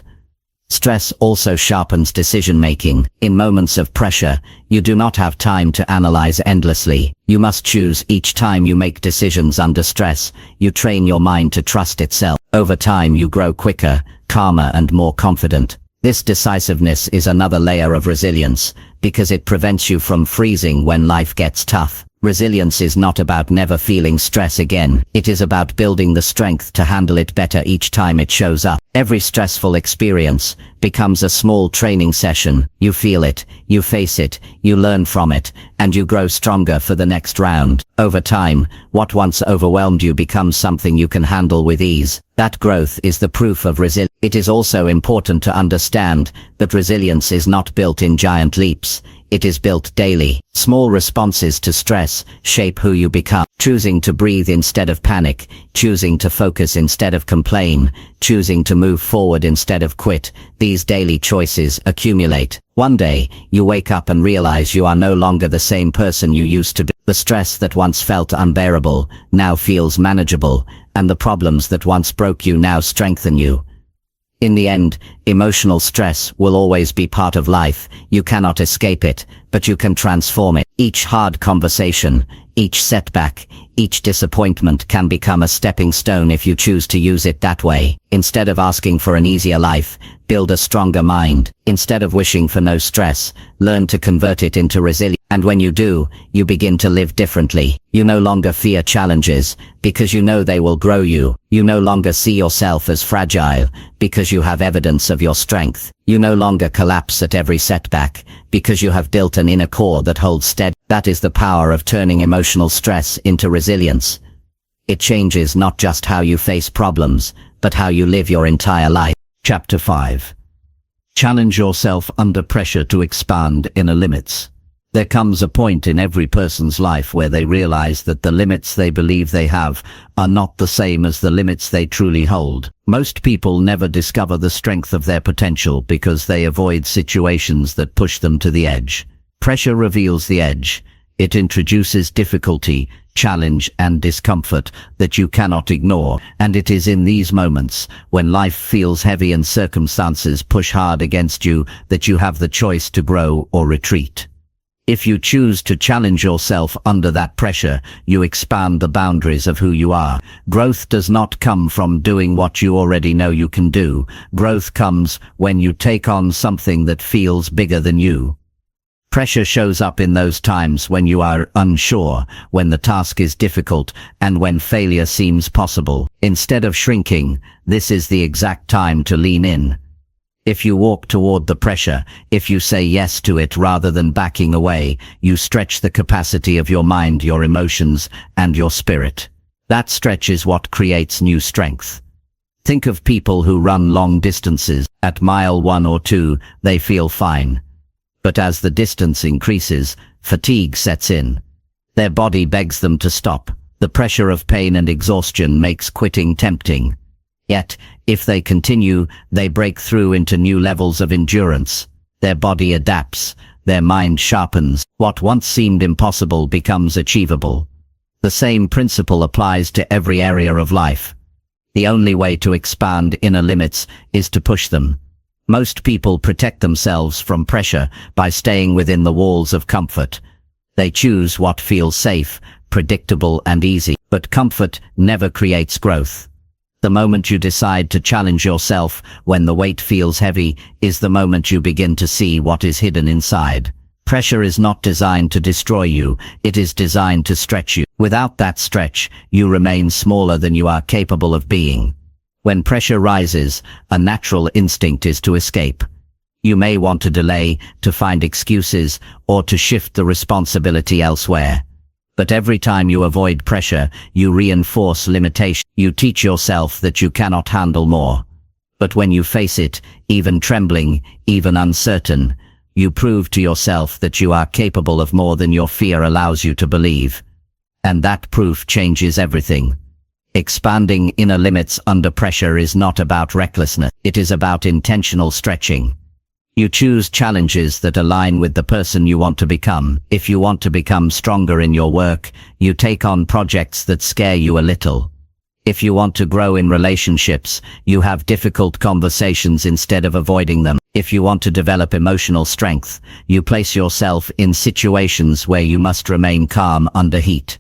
S1: Stress also sharpens decision-making. In moments of pressure, you do not have time to analyze endlessly. You must choose each time you make decisions under stress. You train your mind to trust itself. Over time you grow quicker, calmer, and more confident. This decisiveness is another layer of resilience, because it prevents you from freezing when life gets tough. Resilience is not about never feeling stress again. It is about building the strength to handle it better each time it shows up. Every stressful experience becomes a small training session. You feel it, you face it, you learn from it, and you grow stronger for the next round. Over time, what once overwhelmed you becomes something you can handle with ease. That growth is the proof of resilience. It is also important to understand that resilience is not built in giant leaps. It is built daily. Small responses to stress shape who you become. Choosing to breathe instead of panic, choosing to focus instead of complain, choosing to move forward instead of quit. These daily choices accumulate. One day, you wake up and realize you are no longer the same person you used to be. The stress that once felt unbearable now feels manageable, and the problems that once broke you now strengthen you. In the end, emotional stress will always be part of life. You cannot escape it, but you can transform it. Each hard conversation, each setback, each disappointment can become a stepping stone if you choose to use it that way. Instead of asking for an easier life, build a stronger mind. Instead of wishing for no stress, learn to convert it into resilience. And when you do, you begin to live differently. You no longer fear challenges, because you know they will grow you. You no longer see yourself as fragile, because you have evidence of your strength. You no longer collapse at every setback, because you have built an inner core that holds steady. That is the power of turning emotional stress into resilience. It changes not just how you face problems, but how you live your entire life. Chapter 5. Challenge yourself under pressure to expand inner limits. There comes a point in every person's life where they realize that the limits they believe they have are not the same as the limits they truly hold. Most people never discover the strength of their potential because they avoid situations that push them to the edge. Pressure reveals the edge. It introduces difficulty, challenge, and discomfort that you cannot ignore. And it is in these moments, when life feels heavy and circumstances push hard against you, that you have the choice to grow or retreat. If you choose to challenge yourself under that pressure, you expand the boundaries of who you are. Growth does not come from doing what you already know you can do. Growth comes when you take on something that feels bigger than you. Pressure shows up in those times when you are unsure, when the task is difficult, and when failure seems possible. Instead of shrinking, this is the exact time to lean in. If you walk toward the pressure, if you say yes to it rather than backing away, you stretch the capacity of your mind, your emotions, and your spirit. That stretch is what creates new strength. Think of people who run long distances. At mile 1 or 2, they feel fine. But as the distance increases, fatigue sets in. Their body begs them to stop. The pressure of pain and exhaustion makes quitting tempting. Yet, if they continue, they break through into new levels of endurance. Their body adapts, their mind sharpens. What once seemed impossible becomes achievable. The same principle applies to every area of life. The only way to expand inner limits is to push them. Most people protect themselves from pressure by staying within the walls of comfort. They choose what feels safe, predictable, and easy. But comfort never creates growth. The moment you decide to challenge yourself when the weight feels heavy is the moment you begin to see what is hidden inside. Pressure is not designed to destroy you, it is designed to stretch you. Without that stretch, you remain smaller than you are capable of being. When pressure rises, a natural instinct is to escape. You may want to delay, to find excuses, or to shift the responsibility elsewhere. But every time you avoid pressure, you reinforce limitation. You teach yourself that you cannot handle more. But when you face it, even trembling, even uncertain, you prove to yourself that you are capable of more than your fear allows you to believe. And that proof changes everything. Expanding inner limits under pressure is not about recklessness, it is about intentional stretching. You choose challenges that align with the person you want to become. If you want to become stronger in your work, you take on projects that scare you a little. If you want to grow in relationships, you have difficult conversations instead of avoiding them. If you want to develop emotional strength, you place yourself in situations where you must remain calm under heat.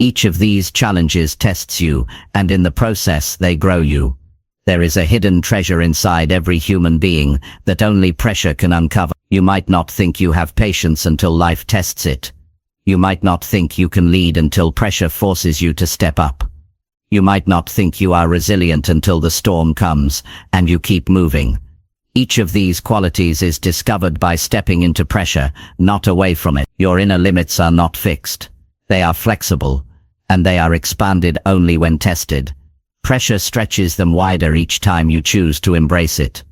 S1: Each of these challenges tests you, and in the process they grow you. There is a hidden treasure inside every human being that only pressure can uncover. You might not think you have patience until life tests it. You might not think you can lead until pressure forces you to step up. You might not think you are resilient until the storm comes, and you keep moving. Each of these qualities is discovered by stepping into pressure, not away from it. Your inner limits are not fixed. They are flexible, and they are expanded only when tested. Pressure stretches them wider each time you choose to embrace it.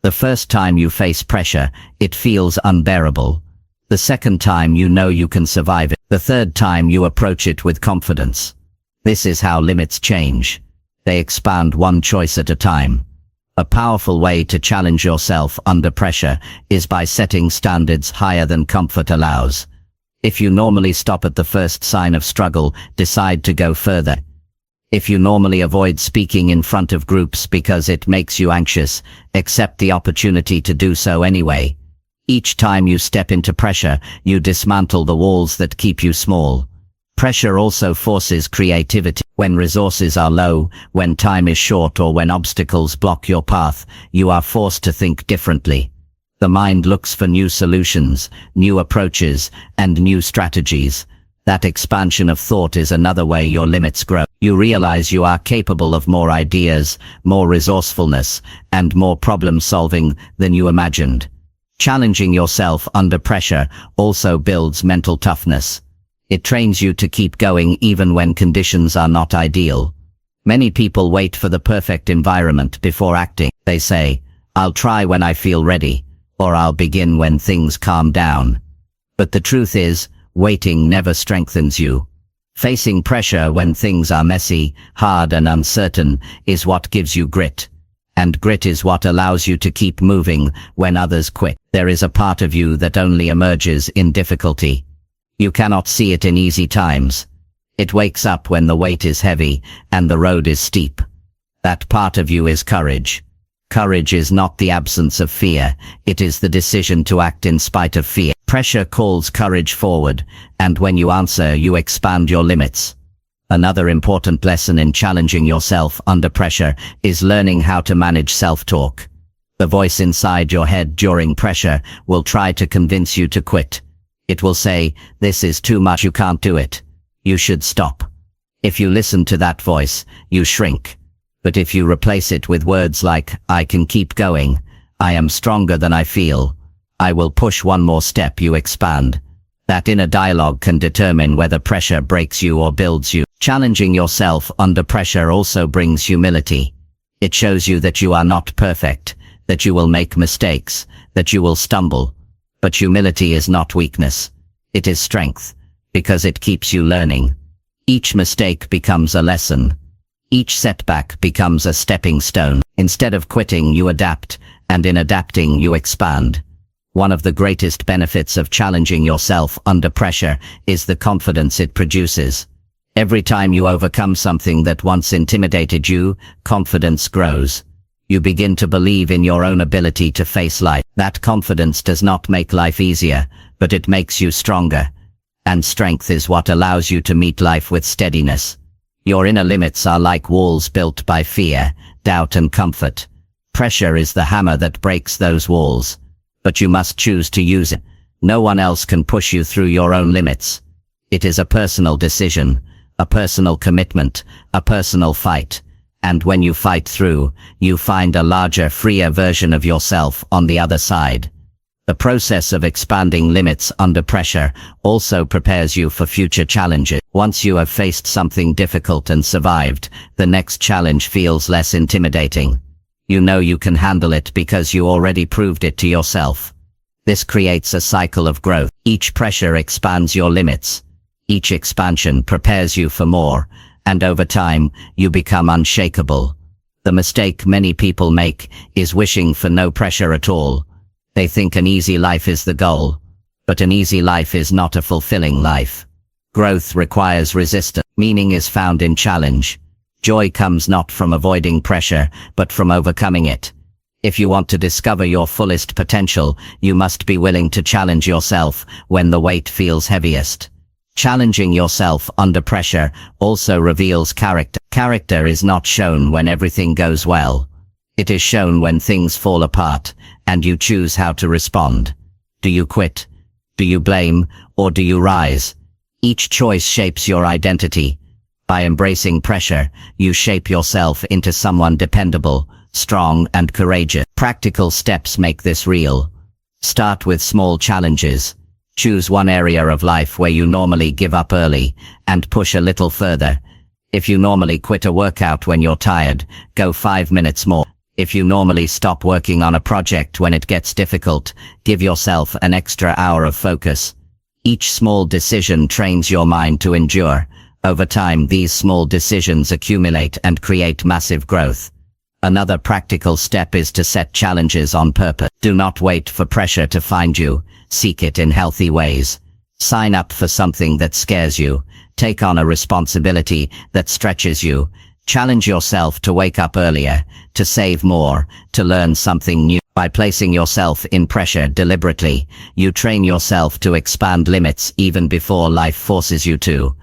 S1: The first time you face pressure, it feels unbearable. The second time you know you can survive it. The third time you approach it with confidence. This is how limits change. They expand one choice at a time. A powerful way to challenge yourself under pressure is by setting standards higher than comfort allows. If you normally stop at the first sign of struggle, decide to go further. If you normally avoid speaking in front of groups because it makes you anxious, accept the opportunity to do so anyway. Each time you step into pressure, you dismantle the walls that keep you small. Pressure also forces creativity. When resources are low, when time is short, or when obstacles block your path, you are forced to think differently. The mind looks for new solutions, new approaches, and new strategies. That expansion of thought is another way your limits grow. You realize you are capable of more ideas, more resourcefulness, and more problem solving than you imagined. Challenging yourself under pressure also builds mental toughness. It trains you to keep going even when conditions are not ideal. Many people wait for the perfect environment before acting. They say, "I'll try when I feel ready," or "I'll begin when things calm down." But the truth is, waiting never strengthens you. Facing pressure when things are messy, hard, and uncertain is what gives you grit. And grit is what allows you to keep moving when others quit. There is a part of you that only emerges in difficulty. You cannot see it in easy times. It wakes up when the weight is heavy and the road is steep. That part of you is courage. Courage is not the absence of fear, it is the decision to act in spite of fear. Pressure calls courage forward, and when you answer, you expand your limits. Another important lesson in challenging yourself under pressure is learning how to manage self-talk. The voice inside your head during pressure will try to convince you to quit. It will say, "This is too much, you can't do it. You should stop." If you listen to that voice, you shrink. But if you replace it with words like, "I can keep going. I am stronger than I feel. I will push one more step," you expand. That inner dialogue can determine whether pressure breaks you or builds you. Challenging yourself under pressure also brings humility. It shows you that you are not perfect, that you will make mistakes, that you will stumble. But humility is not weakness. It is strength, because it keeps you learning. Each mistake becomes a lesson. Each setback becomes a stepping stone. Instead of quitting, you adapt, and in adapting, you expand. One of the greatest benefits of challenging yourself under pressure is the confidence it produces. Every time you overcome something that once intimidated you, confidence grows. You begin to believe in your own ability to face life. That confidence does not make life easier, but it makes you stronger. And strength is what allows you to meet life with steadiness. Your inner limits are like walls built by fear, doubt and comfort. Pressure is the hammer that breaks those walls. But you must choose to use it. No one else can push you through your own limits. It is a personal decision, a personal commitment, a personal fight. And when you fight through, you find a larger, freer version of yourself on the other side. The process of expanding limits under pressure also prepares you for future challenges. Once you have faced something difficult and survived, the next challenge feels less intimidating. You know you can handle it because you already proved it to yourself. This creates a cycle of growth. Each pressure expands your limits. Each expansion prepares you for more, and over time, you become unshakable. The mistake many people make is wishing for no pressure at all. They think an easy life is the goal, but an easy life is not a fulfilling life. Growth requires resistance. Meaning is found in challenge. Joy comes not from avoiding pressure, but from overcoming it. If you want to discover your fullest potential, you must be willing to challenge yourself when the weight feels heaviest. Challenging yourself under pressure also reveals character. Character is not shown when everything goes well. It is shown when things fall apart, and you choose how to respond. Do you quit? Do you blame? Or do you rise? Each choice shapes your identity. By embracing pressure, you shape yourself into someone dependable, strong and courageous. Practical steps make this real. Start with small challenges. Choose one area of life where you normally give up early, and push a little further. If you normally quit a workout when you're tired, go 5 minutes more. If you normally stop working on a project when it gets difficult, give yourself an extra hour of focus. Each small decision trains your mind to endure. Over time, these small decisions accumulate and create massive growth. Another practical step is to set challenges on purpose. Do not wait for pressure to find you. Seek it in healthy ways. Sign up for something that scares you. Take on a responsibility that stretches you. Challenge yourself to wake up earlier, to save more, to learn something new. By placing yourself in pressure deliberately, you train yourself to expand limits even before life forces you to.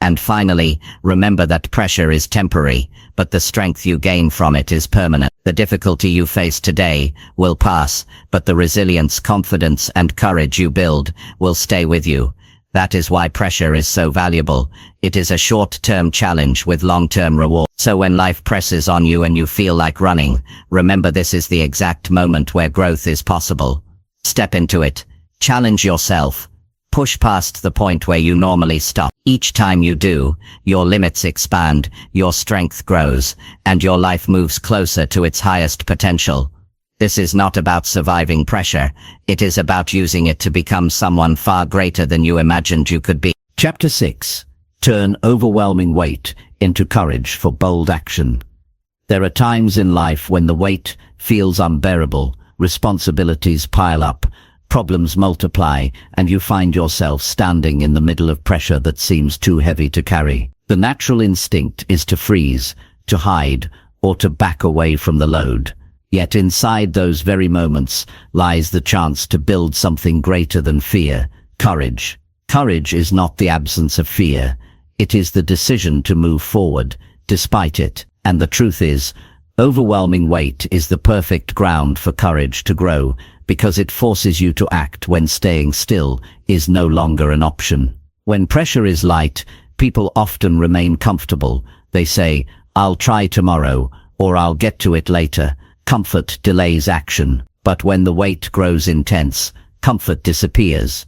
S1: And finally, remember that pressure is temporary, but the strength you gain from it is permanent. The difficulty you face today will pass, but the resilience, confidence, and courage you build will stay with you. That is why pressure is so valuable. It is a short-term challenge with long-term reward. So when life presses on you and you feel like running, remember this is the exact moment where growth is possible. Step into it. Challenge yourself. Push past the point where you normally stop. Each time you do, your limits expand, your strength grows, and your life moves closer to its highest potential. This is not about surviving pressure. It is about using it to become someone far greater than you imagined you could be. Chapter 6. Turn overwhelming weight into courage for bold action. There are times in life when the weight feels unbearable, responsibilities pile up, problems multiply, and you find yourself standing in the middle of pressure that seems too heavy to carry. The natural instinct is to freeze, to hide, or to back away from the load. Yet inside those very moments lies the chance to build something greater than fear, courage. Courage is not the absence of fear. It is the decision to move forward, despite it. And the truth is, Overwhelming weight is the perfect ground for courage to grow because it forces you to act when staying still is no longer an option. When pressure is light, people often remain comfortable. They say, "I'll try tomorrow," or "I'll get to it later." Comfort delays action. But when the weight grows intense, comfort disappears.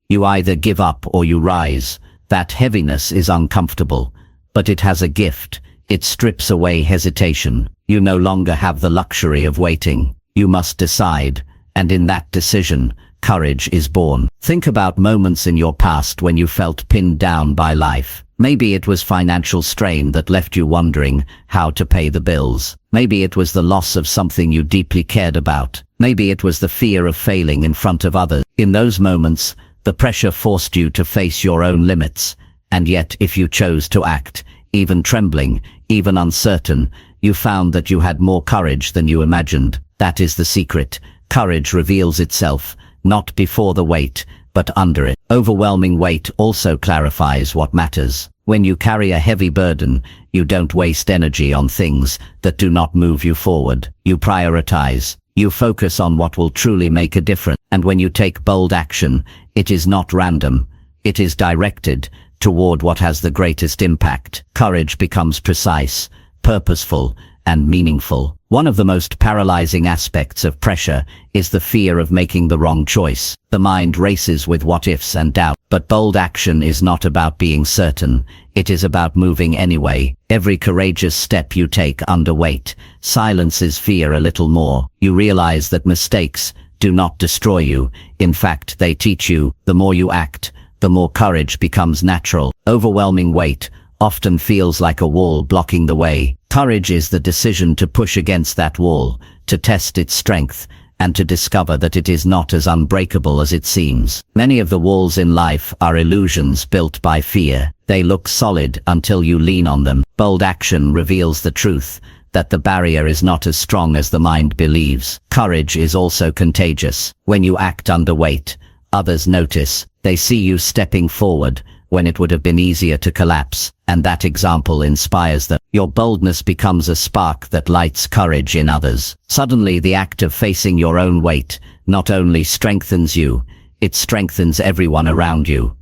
S1: You either give up or you rise. That heaviness is uncomfortable, but it has a gift. It strips away hesitation. You no longer have the luxury of waiting. You must decide, and in that decision, courage is born. Think about moments in your past when you felt pinned down by life. Maybe it was financial strain that left you wondering how to pay the bills. Maybe it was the loss of something you deeply cared about. Maybe it was the fear of failing in front of others. In those moments, the pressure forced you to face your own limits. And yet, if you chose to act, even trembling, even uncertain, you found that you had more courage than you imagined. That is the secret. Courage reveals itself, not before the weight, but under it. Overwhelming weight also clarifies what matters. When you carry a heavy burden, you don't waste energy on things that do not move you forward. You prioritize. You focus on what will truly make a difference. And when you take bold action, it is not random. It is directed toward what has the greatest impact. Courage becomes precise, purposeful, and meaningful. One of the most paralyzing aspects of pressure is the fear of making the wrong choice. The mind races with what-ifs and doubt. But bold action is not about being certain. It is about moving anyway. Every courageous step you take under weight silences fear a little more. You realize that mistakes do not destroy you. In fact, they teach you. The more you act, the more courage becomes natural. Overwhelming weight often feels like a wall blocking the way. Courage is the decision to push against that wall, to test its strength, and to discover that it is not as unbreakable as it seems. Many of the walls in life are illusions built by fear. They look solid until you lean on them. Bold action reveals the truth, that the barrier is not as strong as the mind believes. Courage is also contagious. When you act under weight, others notice. They see you stepping forward when it would have been easier to collapse, and that example inspires them. Your boldness becomes a spark that lights courage in others. Suddenly, the act of facing your own weight not only strengthens you, it strengthens everyone around you.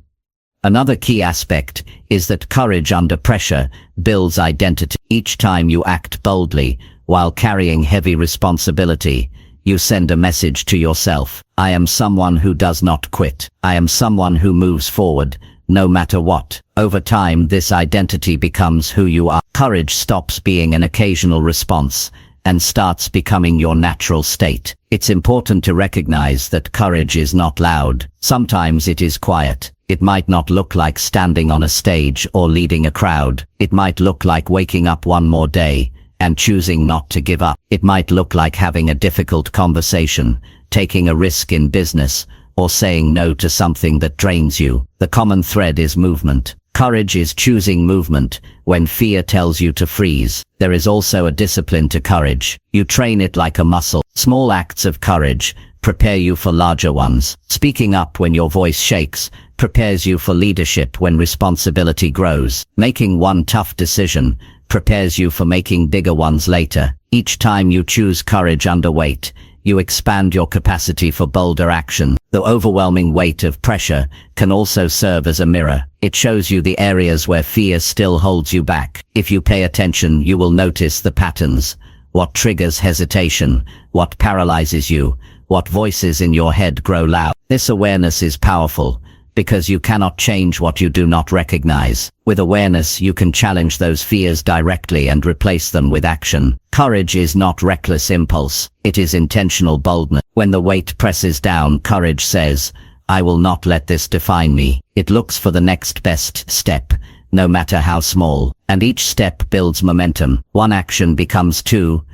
S1: Another key aspect is that courage under pressure builds identity. Each time you act boldly while carrying heavy responsibility, you send a message to yourself. I am someone who does not quit. I am someone who moves forward, no matter what. Over time, this identity becomes who you are. Courage stops being an occasional response and starts becoming your natural state. It's important to recognize that courage is not loud. Sometimes it is quiet. It might not look like standing on a stage or leading a crowd. It might look like waking up one more day and choosing not to give up. It might look like having a difficult conversation, taking a risk in business, or saying no to something that drains you. The common thread is movement. Courage is choosing movement when fear tells you to freeze. There is also a discipline to courage. You train it like a muscle. Small acts of courage prepare you for larger ones. Speaking up when your voice shakes prepares you for leadership when responsibility grows. Making one tough decision prepares you for making bigger ones later. Each time you choose courage under weight, you expand your capacity for bolder action. The overwhelming weight of pressure can also serve as a mirror. It shows you the areas where fear still holds you back. If you pay attention, you will notice the patterns. What triggers hesitation? What paralyzes you? What voices in your head grow loud? This awareness is powerful, because you cannot change what you do not recognize. With awareness, you can challenge those fears directly and replace them with action. Courage is not reckless impulse. It is intentional boldness. When the weight presses down, courage says, I will not let this define me. It looks for the next best step, no matter how small. And each step builds momentum. One action becomes two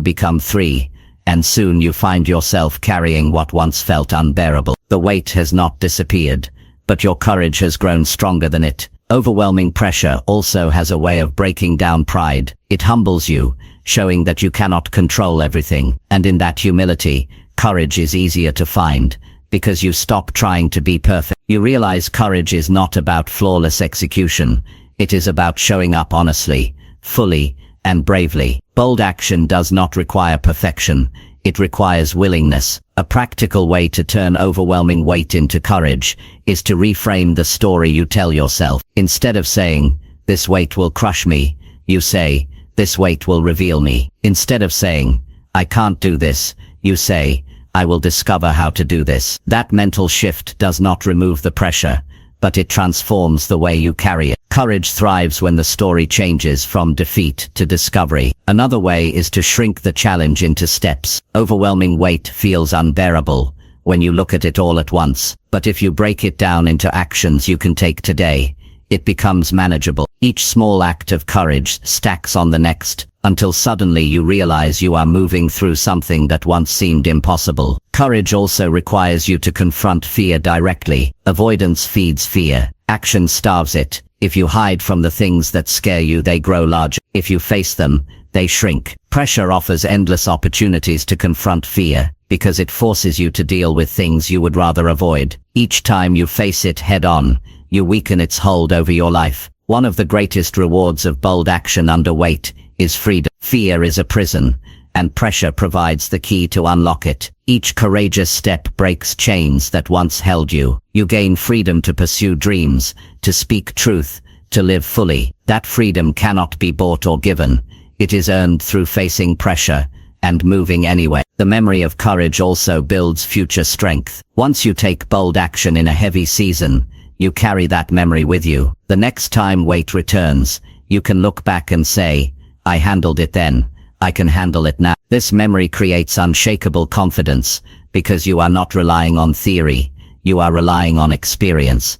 S1: become three, and soon you find yourself carrying what once felt unbearable. The weight has not disappeared, but your courage has grown stronger than it. Overwhelming pressure also has a way of breaking down pride. It humbles you, showing that you cannot control everything. And in that humility, courage is easier to find, because you stop trying to be perfect. You realize courage is not about flawless execution. It is about showing up honestly, fully, and bravely. Bold action does not require perfection. It requires willingness. A practical way to turn overwhelming weight into courage is to reframe the story you tell yourself. Instead of saying, "This weight will crush me," you say, "This weight will reveal me." Instead of saying, "I can't do this," you say, "I will discover how to do this." That mental shift does not remove the pressure, but it transforms the way you carry it. Courage thrives when the story changes from defeat to discovery. Another way is to shrink the challenge into steps. Overwhelming weight feels unbearable when you look at it all at once, but if you break it down into actions you can take today, it becomes manageable. Each small act of courage stacks on the next, until suddenly you realize you are moving through something that once seemed impossible. Courage also requires you to confront fear directly. Avoidance feeds fear. Action starves it. If you hide from the things that scare you, they grow larger. If you face them, they shrink. Pressure offers endless opportunities to confront fear, because it forces you to deal with things you would rather avoid. Each time you face it head-on, you weaken its hold over your life. One of the greatest rewards of bold action under weight is freedom. Fear is a prison, and pressure provides the key to unlock it. Each courageous step breaks chains that once held you. You gain freedom to pursue dreams, to speak truth, to live fully. That freedom cannot be bought or given. It is earned through facing pressure and moving anyway. The memory of courage also builds future strength. Once you take bold action in a heavy season, you carry that memory with you. The next time weight returns, you can look back and say, "I handled it then. I can handle it now." This memory creates unshakable confidence, because you are not relying on theory, you are relying on experience.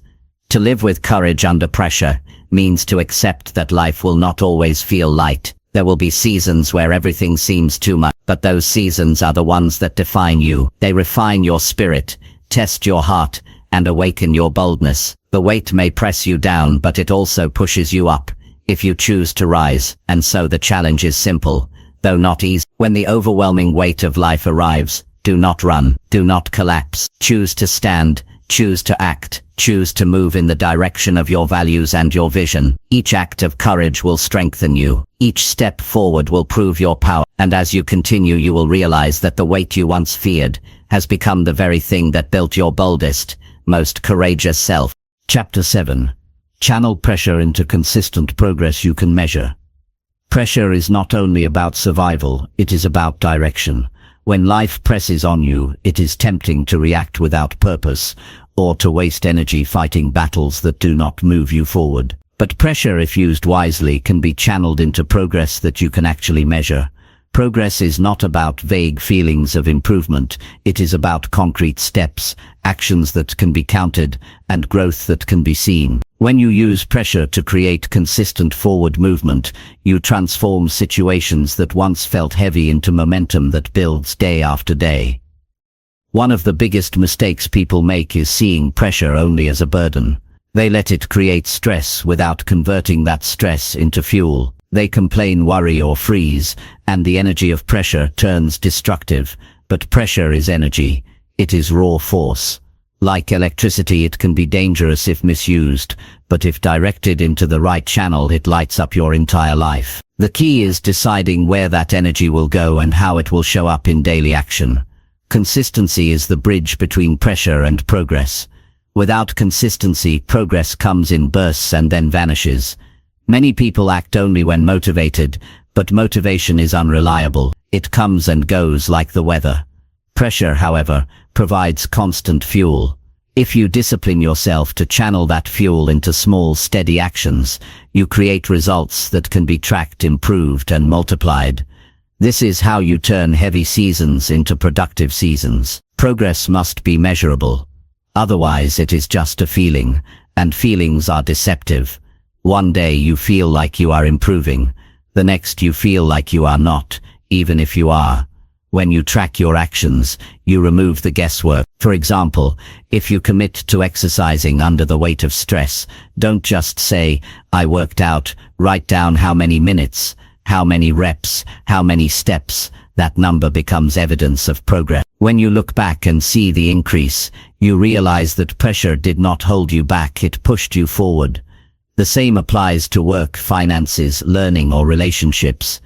S1: To live with courage under pressure means to accept that life will not always feel light. There will be seasons where everything seems too much, but those seasons are the ones that define you. They refine your spirit, test your heart, and awaken your boldness. The weight may press you down, but it also pushes you up, if you choose to rise. And so the challenge is simple, though not easy. When the overwhelming weight of life arrives, do not run, do not collapse. Choose to stand, choose to act, choose to move in the direction of your values and your vision. Each act of courage will strengthen you. Each step forward will prove your power. And as you continue, you will realize that the weight you once feared has become the very thing that built your boldest, most courageous self. Chapter 7. Channel pressure into consistent progress you can measure. Pressure is not only about survival, it is about direction. When life presses on you, it is tempting to react without purpose, or to waste energy fighting battles that do not move you forward. But pressure, if used wisely, can be channeled into progress that you can actually measure. Progress is not about vague feelings of improvement, it is about concrete steps, actions that can be counted, and growth that can be seen. When you use pressure to create consistent forward movement, you transform situations that once felt heavy into momentum that builds day after day. One of the biggest mistakes people make is seeing pressure only as a burden. They let it create stress without converting that stress into fuel. They complain, worry, or freeze, and the energy of pressure turns destructive. But pressure is energy. It is raw force. Like electricity, it can be dangerous if misused, but if directed into the right channel, it lights up your entire life. The key is deciding where that energy will go and how it will show up in daily action. Consistency is the bridge between pressure and progress. Without consistency, progress comes in bursts and then vanishes. Many people act only when motivated, but motivation is unreliable. It comes and goes like the weather. Pressure, however, provides constant fuel. If you discipline yourself to channel that fuel into small, steady actions, you create results that can be tracked, improved, and multiplied. This is how you turn heavy seasons into productive seasons. Progress must be measurable. Otherwise, it is just a feeling, and feelings are deceptive. One day you feel like you are improving. The next you feel like you are not, even if you are. When you track your actions, you remove the guesswork. For example, if you commit to exercising under the weight of stress, don't just say, "I worked out." Write down how many minutes, how many reps, how many steps. That number becomes evidence of progress. When you look back and see the increase, you realize that pressure did not hold you back, it pushed you forward. The same applies to work, finances, learning, or relationships.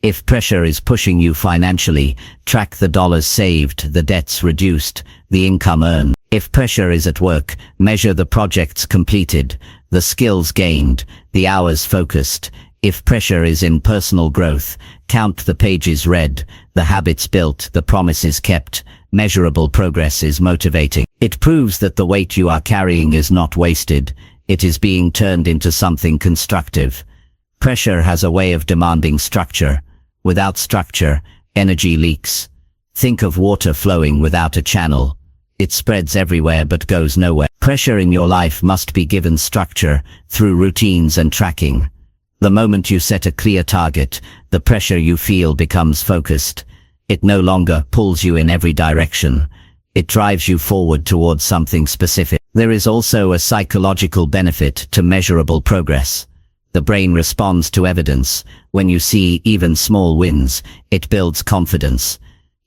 S1: If pressure is pushing you financially, track the dollars saved, the debts reduced, the income earned. If pressure is at work, measure the projects completed, the skills gained, the hours focused. If pressure is in personal growth, count the pages read, the habits built, the promises kept. Measurable progress is motivating. It proves that the weight you are carrying is not wasted. It is being turned into something constructive. Pressure has a way of demanding structure. Without structure, energy leaks. Think of water flowing without a channel. It spreads everywhere but goes nowhere. Pressure in your life must be given structure through routines and tracking. The moment you set a clear target, the pressure you feel becomes focused. It no longer pulls you in every direction. It drives you forward towards something specific. There is also a psychological benefit to measurable progress. The brain responds to evidence. When you see even small wins, it builds confidence.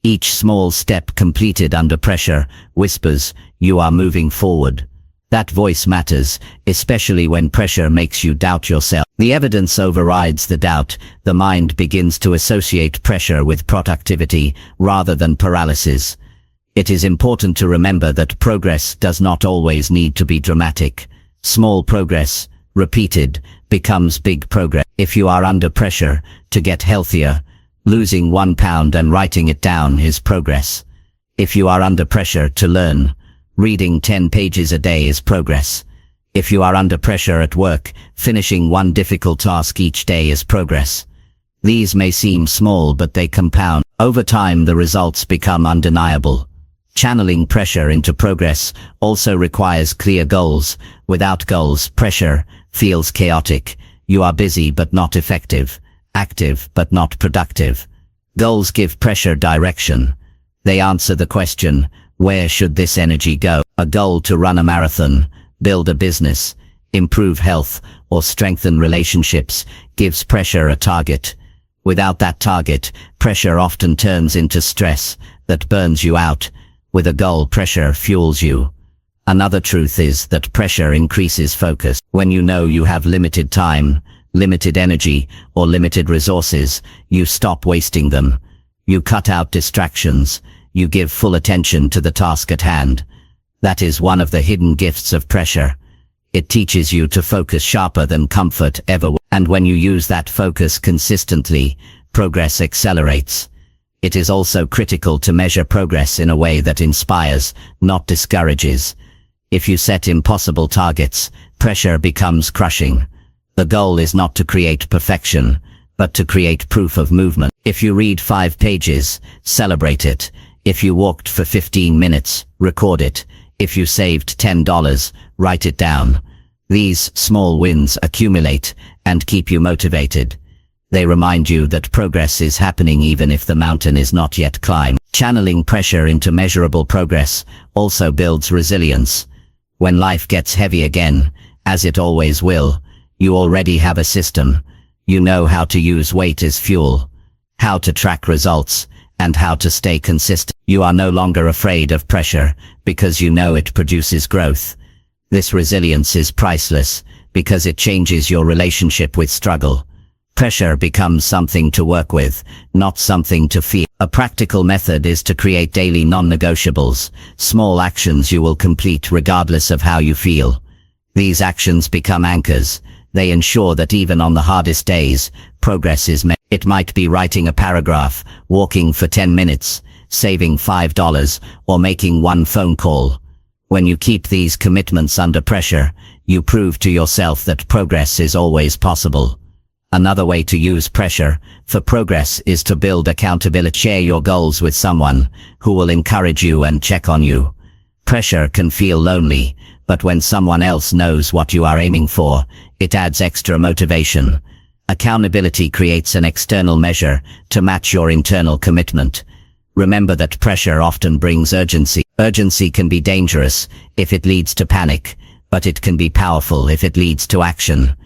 S1: Each small step completed under pressure whispers, "You are moving forward." That voice matters, especially when pressure makes you doubt yourself. The evidence overrides the doubt. The mind begins to associate pressure with productivity rather than paralysis. It is important to remember that progress does not always need to be dramatic. Small progress, repeated, becomes big progress. If you are under pressure to get healthier, losing 1 pound and writing it down is progress. If you are under pressure to learn, reading 10 pages a day is progress. If you are under pressure at work, finishing one difficult task each day is progress. These may seem small, but they compound. Over time, the results become undeniable. Channeling pressure into progress also requires clear goals. Without goals, pressure feels chaotic. You are busy but not effective, active but not productive. Goals give pressure direction. They answer the question, where should this energy go? A goal to run a marathon, build a business, improve health, or strengthen relationships gives pressure a target. Without that target, pressure often turns into stress that burns you out. With a goal, pressure fuels you. Another truth is that pressure increases focus. When you know you have limited time, limited energy, or limited resources, you stop wasting them. You cut out distractions. You give full attention to the task at hand. That is one of the hidden gifts of pressure. It teaches you to focus sharper than comfort ever will. And when you use that focus consistently, progress accelerates. It is also critical to measure progress in a way that inspires, not discourages. If you set impossible targets, pressure becomes crushing. The goal is not to create perfection, but to create proof of movement. If you read 5 pages, celebrate it. If you walked for 15 minutes, record it. If you saved $10, write it down. These small wins accumulate and keep you motivated. They remind you that progress is happening even if the mountain is not yet climbed. Channeling pressure into measurable progress also builds resilience. When life gets heavy again, as it always will, you already have a system. You know how to use weight as fuel, how to track results, and how to stay consistent. You are no longer afraid of pressure because you know it produces growth. This resilience is priceless because it changes your relationship with struggle. Pressure becomes something to work with, not something to fear. A practical method is to create daily non-negotiables, small actions you will complete regardless of how you feel. These actions become anchors. They ensure that even on the hardest days, progress is made. It might be writing a paragraph, walking for 10 minutes, saving $5, or making one phone call. When you keep these commitments under pressure, you prove to yourself that progress is always possible. Another way to use pressure for progress is to build accountability. Share your goals with someone who will encourage you and check on you. Pressure can feel lonely, but when someone else knows what you are aiming for, it adds extra motivation. Accountability creates an external measure to match your internal commitment. Remember that pressure often brings urgency. Urgency can be dangerous if it leads to panic, but it can be powerful if it leads to action.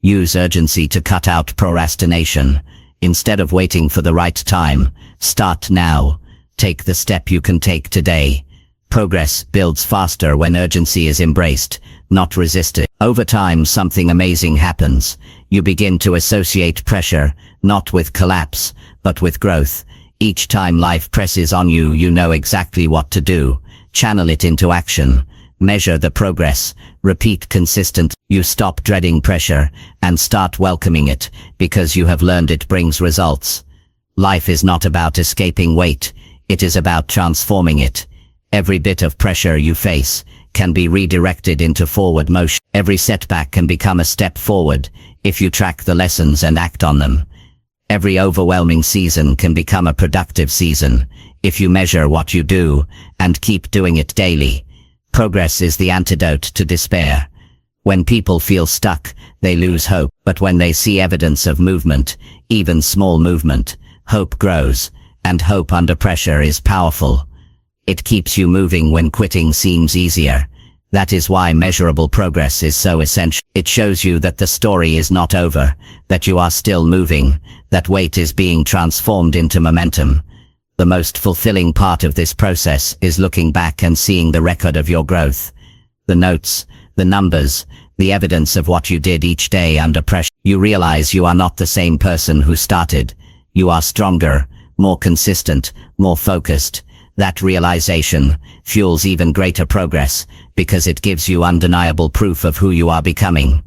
S1: Use urgency to cut out procrastination. Instead of waiting for the right time, start now. Take the step you can take today. Progress builds faster when urgency is embraced, not resisted. Over time, something amazing happens. You begin to associate pressure, not with collapse, but with growth. Each time life presses on you, you know exactly what to do. Channel it into action. Measure the progress. Repeat consistent. You stop dreading pressure and start welcoming it because you have learned it brings results. Life is not about escaping weight. It is about transforming it. Every bit of pressure you face can be redirected into forward motion. Every setback can become a step forward if you track the lessons and act on them. Every overwhelming season can become a productive season if you measure what you do and keep doing it daily. Progress is the antidote to despair. When people feel stuck, they lose hope. But when they see evidence of movement, even small movement, hope grows. And hope under pressure is powerful. It keeps you moving when quitting seems easier. That is why measurable progress is so essential. It shows you that the story is not over, that you are still moving, that weight is being transformed into momentum. The most fulfilling part of this process is looking back and seeing the record of your growth. The notes, the numbers, the evidence of what you did each day under pressure. You realize you are not the same person who started. You are stronger, more consistent, more focused. That realization fuels even greater progress because it gives you undeniable proof of who you are becoming.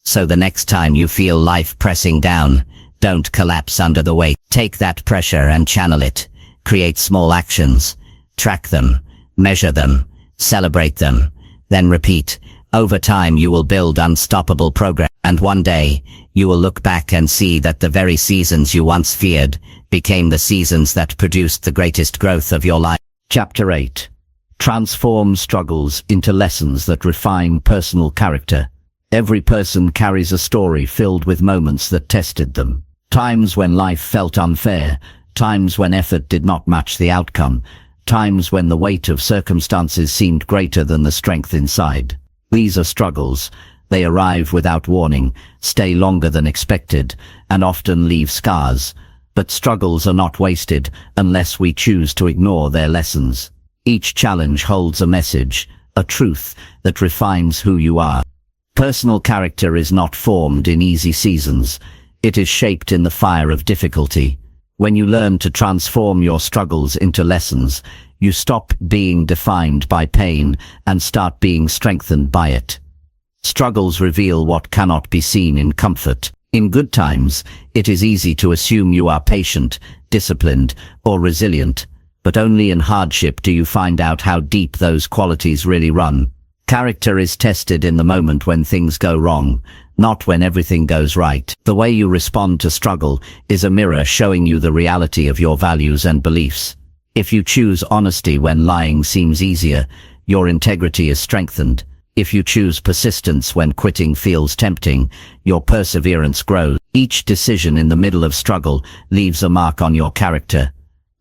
S1: So the next time you feel life pressing down, don't collapse under the weight. Take that pressure and channel it. Create small actions. Track them. Measure them. Celebrate them. Then repeat. Over time you will build unstoppable progress. And one day, you will look back and see that the very seasons you once feared became the seasons that produced the greatest growth of your life. Chapter 8. Transform struggles into lessons that refine personal character. Every person carries a story filled with moments that tested them. Times when life felt unfair, times when effort did not match the outcome, times when the weight of circumstances seemed greater than the strength inside. These are struggles. They arrive without warning, stay longer than expected, and often leave scars. But struggles are not wasted unless we choose to ignore their lessons. Each challenge holds a message, a truth that refines who you are. Personal character is not formed in easy seasons. It is shaped in the fire of difficulty. When you learn to transform your struggles into lessons, you stop being defined by pain and start being strengthened by it. Struggles reveal what cannot be seen in comfort. In good times, it is easy to assume you are patient, disciplined, or resilient, but only in hardship do you find out how deep those qualities really run. Character is tested in the moment when things go wrong, not when everything goes right. The way you respond to struggle is a mirror showing you the reality of your values and beliefs. If you choose honesty when lying seems easier, your integrity is strengthened. If you choose persistence when quitting feels tempting, your perseverance grows. Each decision in the middle of struggle leaves a mark on your character.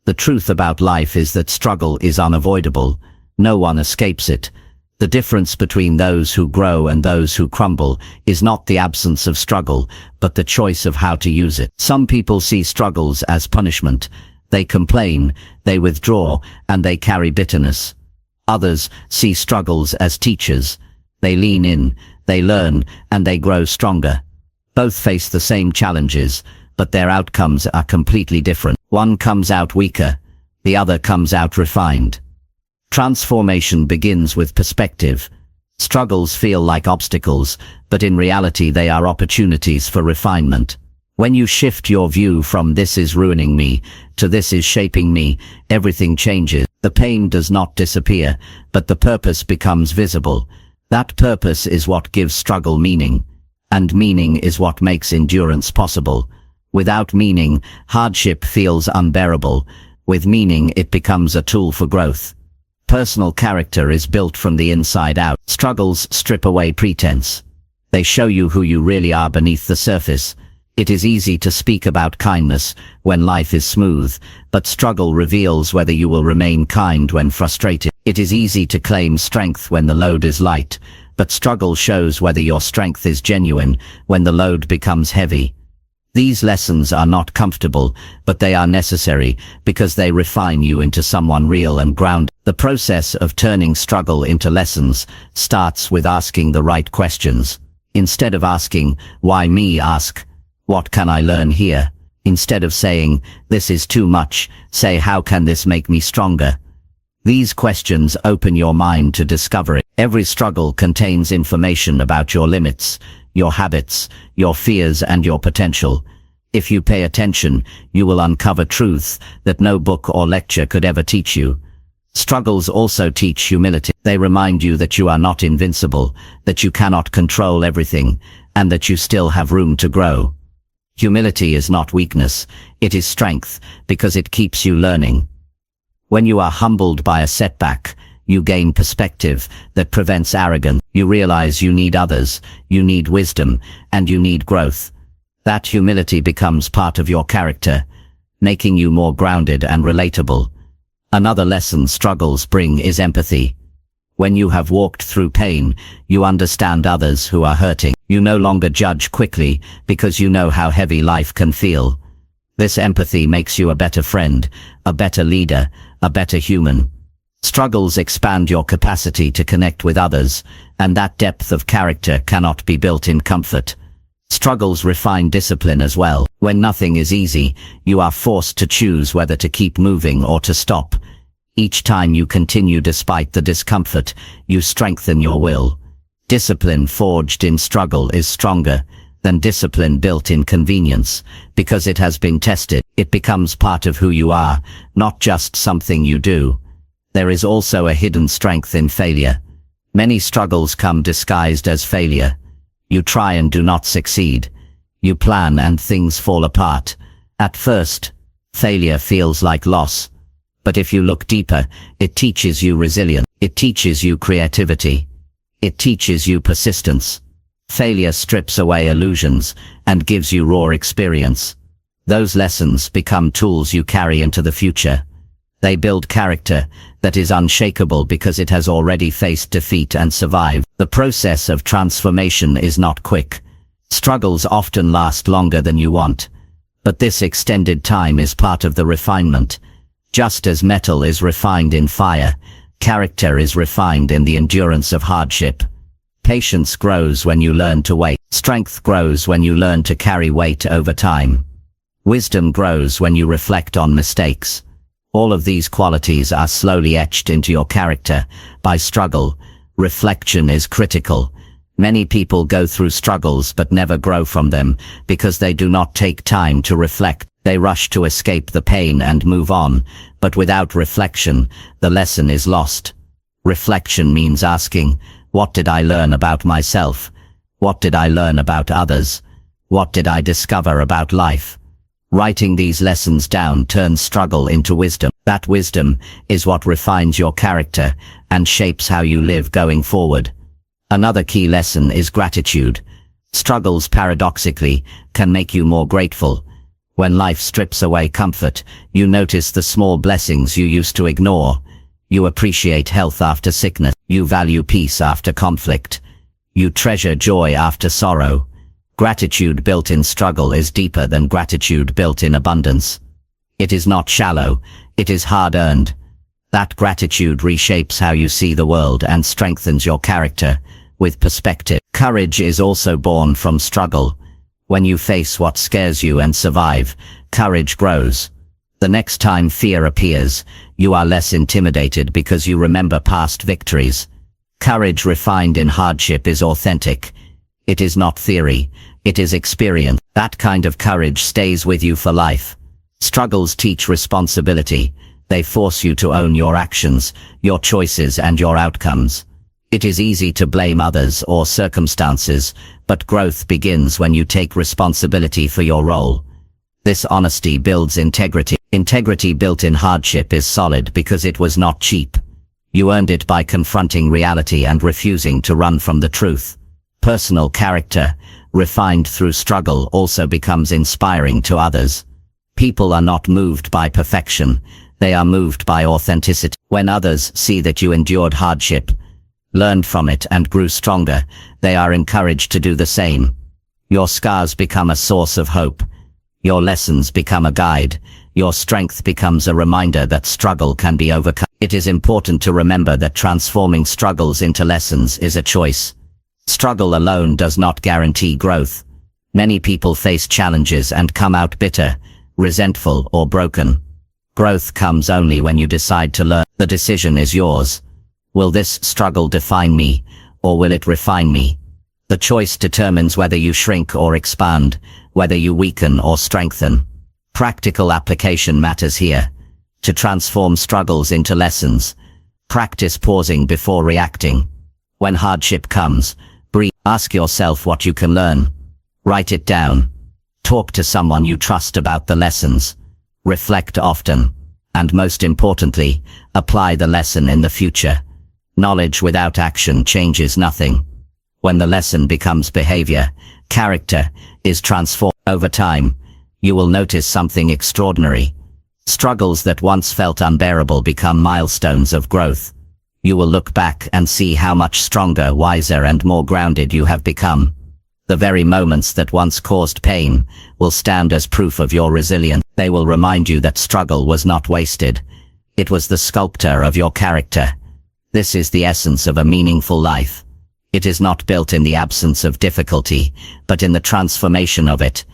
S1: The truth about life is that struggle is unavoidable. No one escapes it. The difference between those who grow and those who crumble is not the absence of struggle, but the choice of how to use it. Some people see struggles as punishment. They complain, they withdraw, and they carry bitterness. Others see struggles as teachers. They lean in, they learn, and they grow stronger. Both face the same challenges, but their outcomes are completely different. One comes out weaker, the other comes out refined. Transformation begins with perspective. Struggles feel like obstacles, but in reality they are opportunities for refinement. When you shift your view from "this is ruining me" to "this is shaping me," everything changes. The pain does not disappear, but the purpose becomes visible. That purpose is what gives struggle meaning, and meaning is what makes endurance possible. Without meaning, hardship feels unbearable. With meaning, it becomes a tool for growth. Personal character is built from the inside out. Struggles strip away pretense. They show you who you really are beneath the surface. It is easy to speak about kindness when life is smooth, but struggle reveals whether you will remain kind when frustrated. It is easy to claim strength when the load is light, but struggle shows whether your strength is genuine when the load becomes heavy. These lessons are not comfortable, but they are necessary because they refine you into someone real and grounded. The process of turning struggle into lessons starts with asking the right questions. Instead of asking, "Why me?" ask, "What can I learn here?" Instead of saying, "This is too much," say, "How can this make me stronger?" These questions open your mind to discovery. Every struggle contains information about your limits, your habits, your fears, and your potential. If you pay attention, you will uncover truths that no book or lecture could ever teach you. Struggles also teach humility. They remind you that you are not invincible, that you cannot control everything, and that you still have room to grow. Humility is not weakness, it is strength, because it keeps you learning. When you are humbled by a setback, you gain perspective that prevents arrogance. You realize you need others, you need wisdom, and you need growth. That humility becomes part of your character, making you more grounded and relatable. Another lesson struggles bring is empathy. When you have walked through pain, you understand others who are hurting. You no longer judge quickly because you know how heavy life can feel. This empathy makes you a better friend, a better leader, a better human. Struggles expand your capacity to connect with others, and that depth of character cannot be built in comfort. Struggles refine discipline as well. When nothing is easy, you are forced to choose whether to keep moving or to stop. Each time you continue despite the discomfort, you strengthen your will. Discipline forged in struggle is stronger than discipline built in convenience, because it has been tested. It becomes part of who you are, not just something you do. There is also a hidden strength in failure. Many struggles come disguised as failure. You try and do not succeed. You plan and things fall apart. At first, failure feels like loss. But if you look deeper, it teaches you resilience. It teaches you creativity. It teaches you persistence. Failure strips away illusions and gives you raw experience. Those lessons become tools you carry into the future. They build character that is unshakable because it has already faced defeat and survived. The process of transformation is not quick. Struggles often last longer than you want. But this extended time is part of the refinement. Just as metal is refined in fire, character is refined in the endurance of hardship. Patience grows when you learn to wait. Strength grows when you learn to carry weight over time. Wisdom grows when you reflect on mistakes. All of these qualities are slowly etched into your character by struggle. Reflection is critical. Many people go through struggles but never grow from them because they do not take time to reflect. They rush to escape the pain and move on, but without reflection, the lesson is lost. Reflection means asking, what did I learn about myself? What did I learn about others? What did I discover about life? Writing these lessons down turns struggle into wisdom. That wisdom is what refines your character and shapes how you live going forward. Another key lesson is gratitude. Struggles, paradoxically, can make you more grateful. When life strips away comfort, you notice the small blessings you used to ignore. You appreciate health after sickness. You value peace after conflict. You treasure joy after sorrow. Gratitude built in struggle is deeper than gratitude built in abundance. It is not shallow, it is hard-earned. That gratitude reshapes how you see the world and strengthens your character with perspective. Courage is also born from struggle. When you face what scares you and survive, courage grows. The next time fear appears, you are less intimidated because you remember past victories. Courage refined in hardship is authentic. It is not theory, it is experience. That kind of courage stays with you for life. Struggles teach responsibility. They force you to own your actions, your choices, and your outcomes. It is easy to blame others or circumstances, but growth begins when you take responsibility for your role. This honesty builds integrity. Integrity built in hardship is solid because it was not cheap. You earned it by confronting reality and refusing to run from the truth. Personal character, refined through struggle, also becomes inspiring to others. People are not moved by perfection, they are moved by authenticity. When others see that you endured hardship, learned from it, and grew stronger, they are encouraged to do the same. Your scars become a source of hope. Your lessons become a guide. Your strength becomes a reminder that struggle can be overcome. It is important to remember that transforming struggles into lessons is a choice. Struggle alone does not guarantee growth. Many people face challenges and come out bitter, resentful, or broken. Growth comes only when you decide to learn. The decision is yours. Will this struggle define me, or will it refine me? The choice determines whether you shrink or expand, whether you weaken or strengthen. Practical application matters here. To transform struggles into lessons, practice pausing before reacting. When hardship comes, breathe. Ask yourself what you can learn. Write it down. Talk to someone you trust about the lessons. Reflect often. And most importantly, apply the lesson in the future. Knowledge without action changes nothing. When the lesson becomes behavior, character is transformed. Over time, you will notice something extraordinary. Struggles that once felt unbearable become milestones of growth. You will look back and see how much stronger, wiser, and more grounded you have become. The very moments that once caused pain will stand as proof of your resilience. They will remind you that struggle was not wasted. It was the sculptor of your character. This is the essence of a meaningful life. It is not built in the absence of difficulty, but in the transformation of it.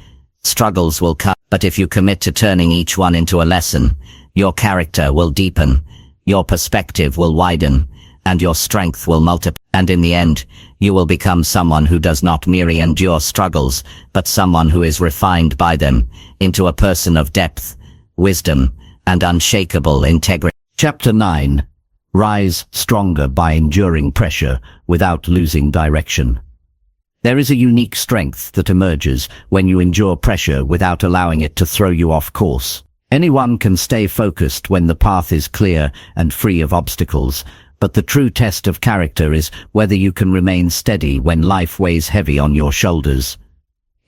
S1: Struggles will come, but if you commit to turning each one into a lesson, your character will deepen, your perspective will widen, and your strength will multiply. And in the end, you will become someone who does not merely endure struggles, but someone who is refined by them into a person of depth, wisdom, and unshakable integrity. Chapter 9. Rise stronger by enduring pressure without losing direction. There is a unique strength that emerges when you endure pressure without allowing it to throw you off course. Anyone can stay focused when the path is clear and free of obstacles, but the true test of character is whether you can remain steady when life weighs heavy on your shoulders.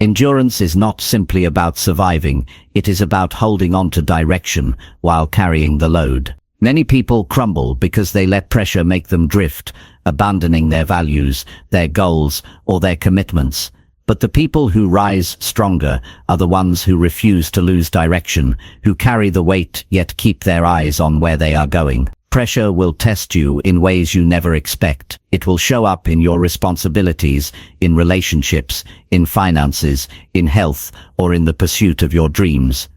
S1: Endurance is not simply about surviving, it is about holding on to direction while carrying the load. Many people crumble because they let pressure make them drift, abandoning their values, their goals, or their commitments. But the people who rise stronger are the ones who refuse to lose direction, who carry the weight yet keep their eyes on where they are going. Pressure will test you in ways you never expect. It will show up in your responsibilities, in relationships, in finances, in health, or in the pursuit of your dreams.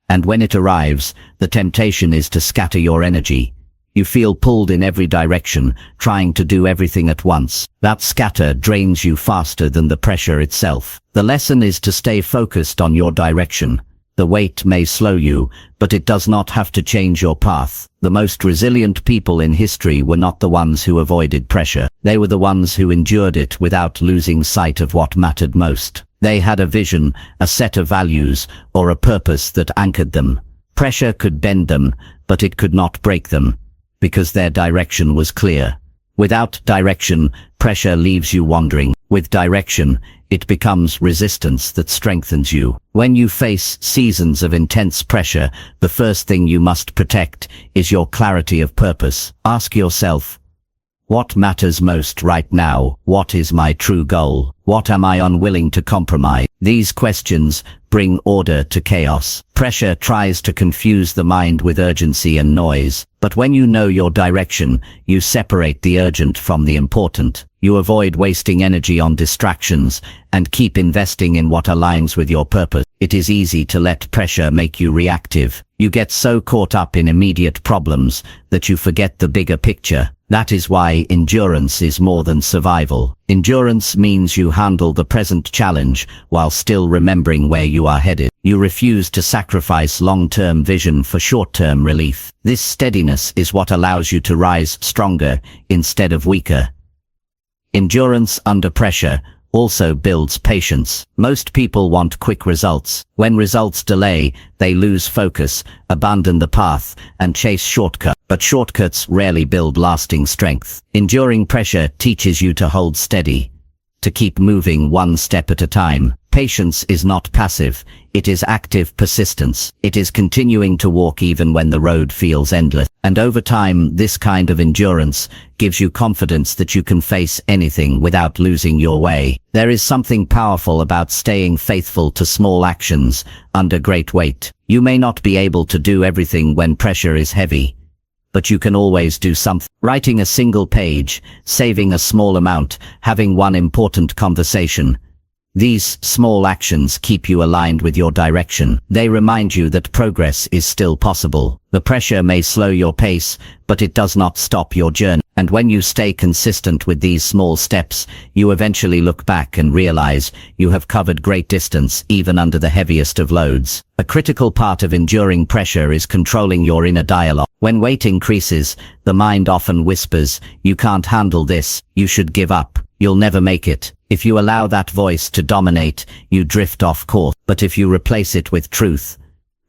S1: And when it arrives, the temptation is to scatter your energy. You feel pulled in every direction, trying to do everything at once. That scatter drains you faster than the pressure itself. The lesson is to stay focused on your direction. The weight may slow you, but it does not have to change your path. The most resilient people in history were not the ones who avoided pressure. They were the ones who endured it without losing sight of what mattered most. They had a vision, a set of values, or a purpose that anchored them. Pressure could bend them, but it could not break them, because their direction was clear. Without direction, pressure leaves you wandering. With direction, it becomes resistance that strengthens you. When you face seasons of intense pressure, the first thing you must protect is your clarity of purpose. Ask yourself, what matters most right now? What is my true goal? What am I unwilling to compromise? These questions bring order to chaos. Pressure tries to confuse the mind with urgency and noise, but when you know your direction, you separate the urgent from the important. You avoid wasting energy on distractions and keep investing in what aligns with your purpose. It is easy to let pressure make you reactive. You get so caught up in immediate problems that you forget the bigger picture. That is why endurance is more than survival. Endurance means you handle the present challenge while still remembering where you are headed. You refuse to sacrifice long-term vision for short-term relief. This steadiness is what allows you to rise stronger instead of weaker. Endurance under pressure also builds patience. Most people want quick results. When results delay, they lose focus, abandon the path, and chase shortcuts. But shortcuts rarely build lasting strength. Enduring pressure teaches you to hold steady, to keep moving one step at a time. Patience is not passive, it is active persistence. It is continuing to walk even when the road feels endless. And over time, this kind of endurance gives you confidence that you can face anything without losing your way. There is something powerful about staying faithful to small actions under great weight. You may not be able to do everything when pressure is heavy, but you can always do something. Writing a single page, saving a small amount, having one important conversation. These small actions keep you aligned with your direction. They remind you that progress is still possible. The pressure may slow your pace, but it does not stop your journey. And when you stay consistent with these small steps, you eventually look back and realize you have covered great distance even under the heaviest of loads. A critical part of enduring pressure is controlling your inner dialogue. When weight increases, the mind often whispers, "You can't handle this, you should give up, you'll never make it." If you allow that voice to dominate, you drift off course. But if you replace it with truth,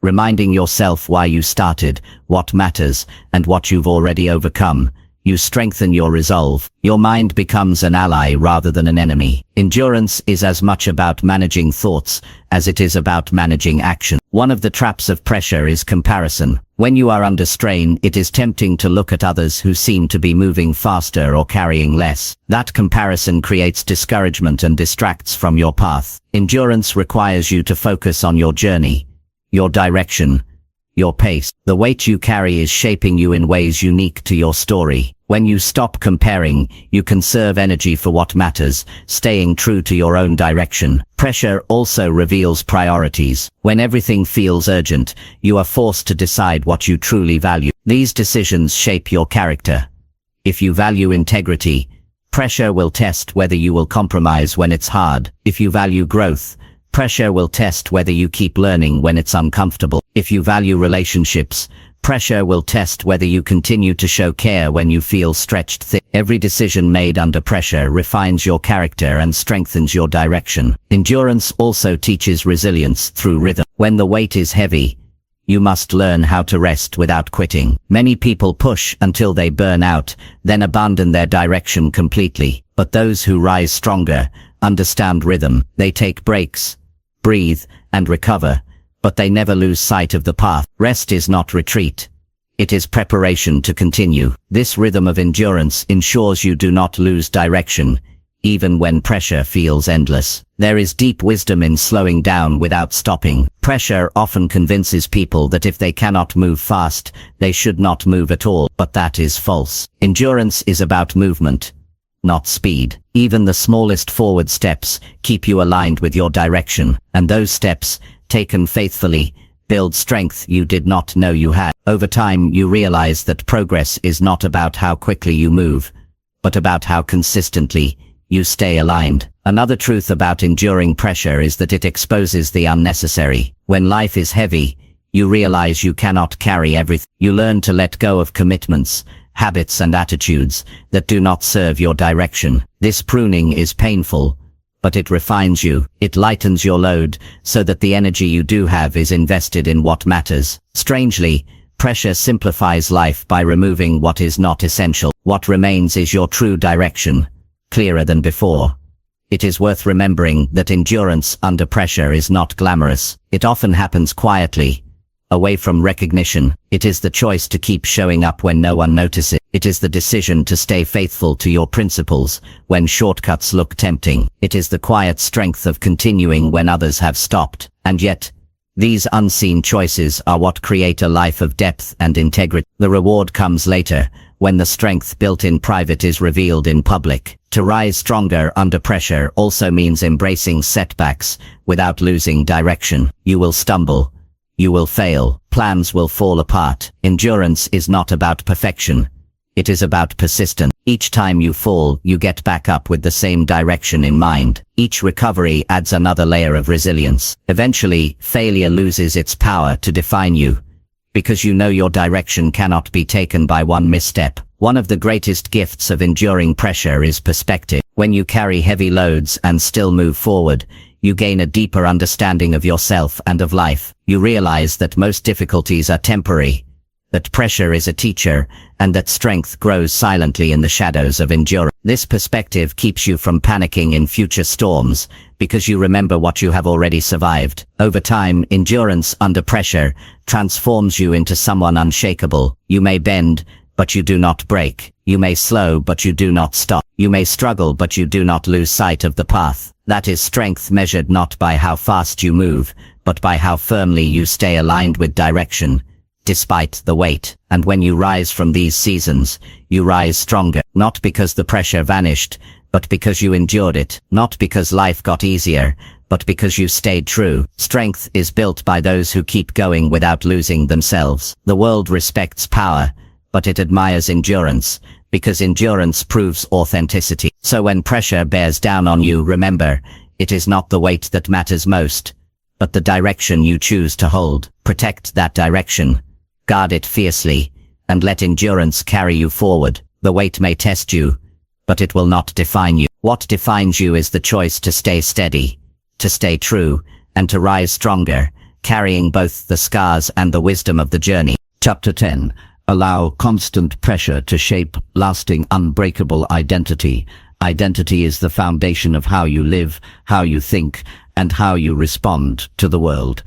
S1: reminding yourself why you started, what matters, and what you've already overcome, you strengthen your resolve. Your mind becomes an ally rather than an enemy. Endurance is as much about managing thoughts as it is about managing action. One of the traps of pressure is comparison. When you are under strain, it is tempting to look at others who seem to be moving faster or carrying less. That comparison creates discouragement and distracts from your path. Endurance requires you to focus on your journey, your direction, your pace. The weight you carry is shaping you in ways unique to your story. When you stop comparing, you conserve energy for what matters, staying true to your own direction. Pressure also reveals priorities. When everything feels urgent, you are forced to decide what you truly value. These decisions shape your character. If you value integrity, pressure will test whether you will compromise when it's hard. If you value growth, pressure will test whether you keep learning when it's uncomfortable. If you value relationships, pressure will test whether you continue to show care when you feel stretched thin. Every decision made under pressure refines your character and strengthens your direction. Endurance also teaches resilience through rhythm. When the weight is heavy, you must learn how to rest without quitting. Many people push until they burn out, then abandon their direction completely. But those who rise stronger understand rhythm. They take breaks, breathe, and recover, but they never lose sight of the path. Rest is not retreat. It is preparation to continue. This rhythm of endurance ensures you do not lose direction, even when pressure feels endless. There is deep wisdom in slowing down without stopping. Pressure often convinces people that if they cannot move fast, they should not move at all, but that is false. Endurance is about movement, not speed. Even the smallest forward steps keep you aligned with your direction, and those steps, taken faithfully, build strength you did not know you had. Over time, you realize that progress is not about how quickly you move, but about how consistently you stay aligned. Another truth about enduring pressure is that it exposes the unnecessary. When life is heavy, you realize you cannot carry everything. You learn to let go of commitments, habits and attitudes that do not serve your direction. This pruning is painful, but it refines you. It lightens your load so that the energy you do have is invested in what matters. Strangely, pressure simplifies life by removing what is not essential. What remains is your true direction, clearer than before. It is worth remembering that endurance under pressure is not glamorous. It often happens quietly, away from recognition. It is the choice to keep showing up when no one notices. It is the decision to stay faithful to your principles when shortcuts look tempting. It is the quiet strength of continuing when others have stopped. And yet, these unseen choices are what create a life of depth and integrity. The reward comes later, when the strength built in private is revealed in public. To rise stronger under pressure also means embracing setbacks without losing direction. You will stumble. You will fail. Plans will fall apart. Endurance is not about perfection. It is about persistence. Each time you fall, you get back up with the same direction in mind. Each recovery adds another layer of resilience. Eventually, failure loses its power to define you, because you know your direction cannot be taken by one misstep. One of the greatest gifts of enduring pressure is perspective. When you carry heavy loads and still move forward, you gain a deeper understanding of yourself and of life. You realize that most difficulties are temporary, that pressure is a teacher, and that strength grows silently in the shadows of endurance. This perspective keeps you from panicking in future storms, because you remember what you have already survived. Over time, endurance under pressure transforms you into someone unshakable. You may bend, but you do not break. You may slow, but you do not stop. You may struggle, but you do not lose sight of the path. That is strength measured not by how fast you move, but by how firmly you stay aligned with direction,
S2: despite the weight. And when you rise from these seasons, you rise stronger, not because the pressure vanished, but because you endured it, not because life got easier, but because you stayed true. Strength is built by those who keep going without losing themselves. The world respects power, but it admires endurance, because endurance proves authenticity. So when pressure bears down on you, remember, it is not the weight that matters most, but the direction you choose to hold. Protect that direction, guard it fiercely, and let endurance carry you forward. The weight may test you, but it will not define you. What defines you is the choice to stay steady, to stay true, and to rise stronger, carrying both the scars and the wisdom of the journey.
S1: Chapter 10. Allow constant pressure to shape lasting, unbreakable identity. Identity is the foundation of how you live, how you think, and how you respond to the world.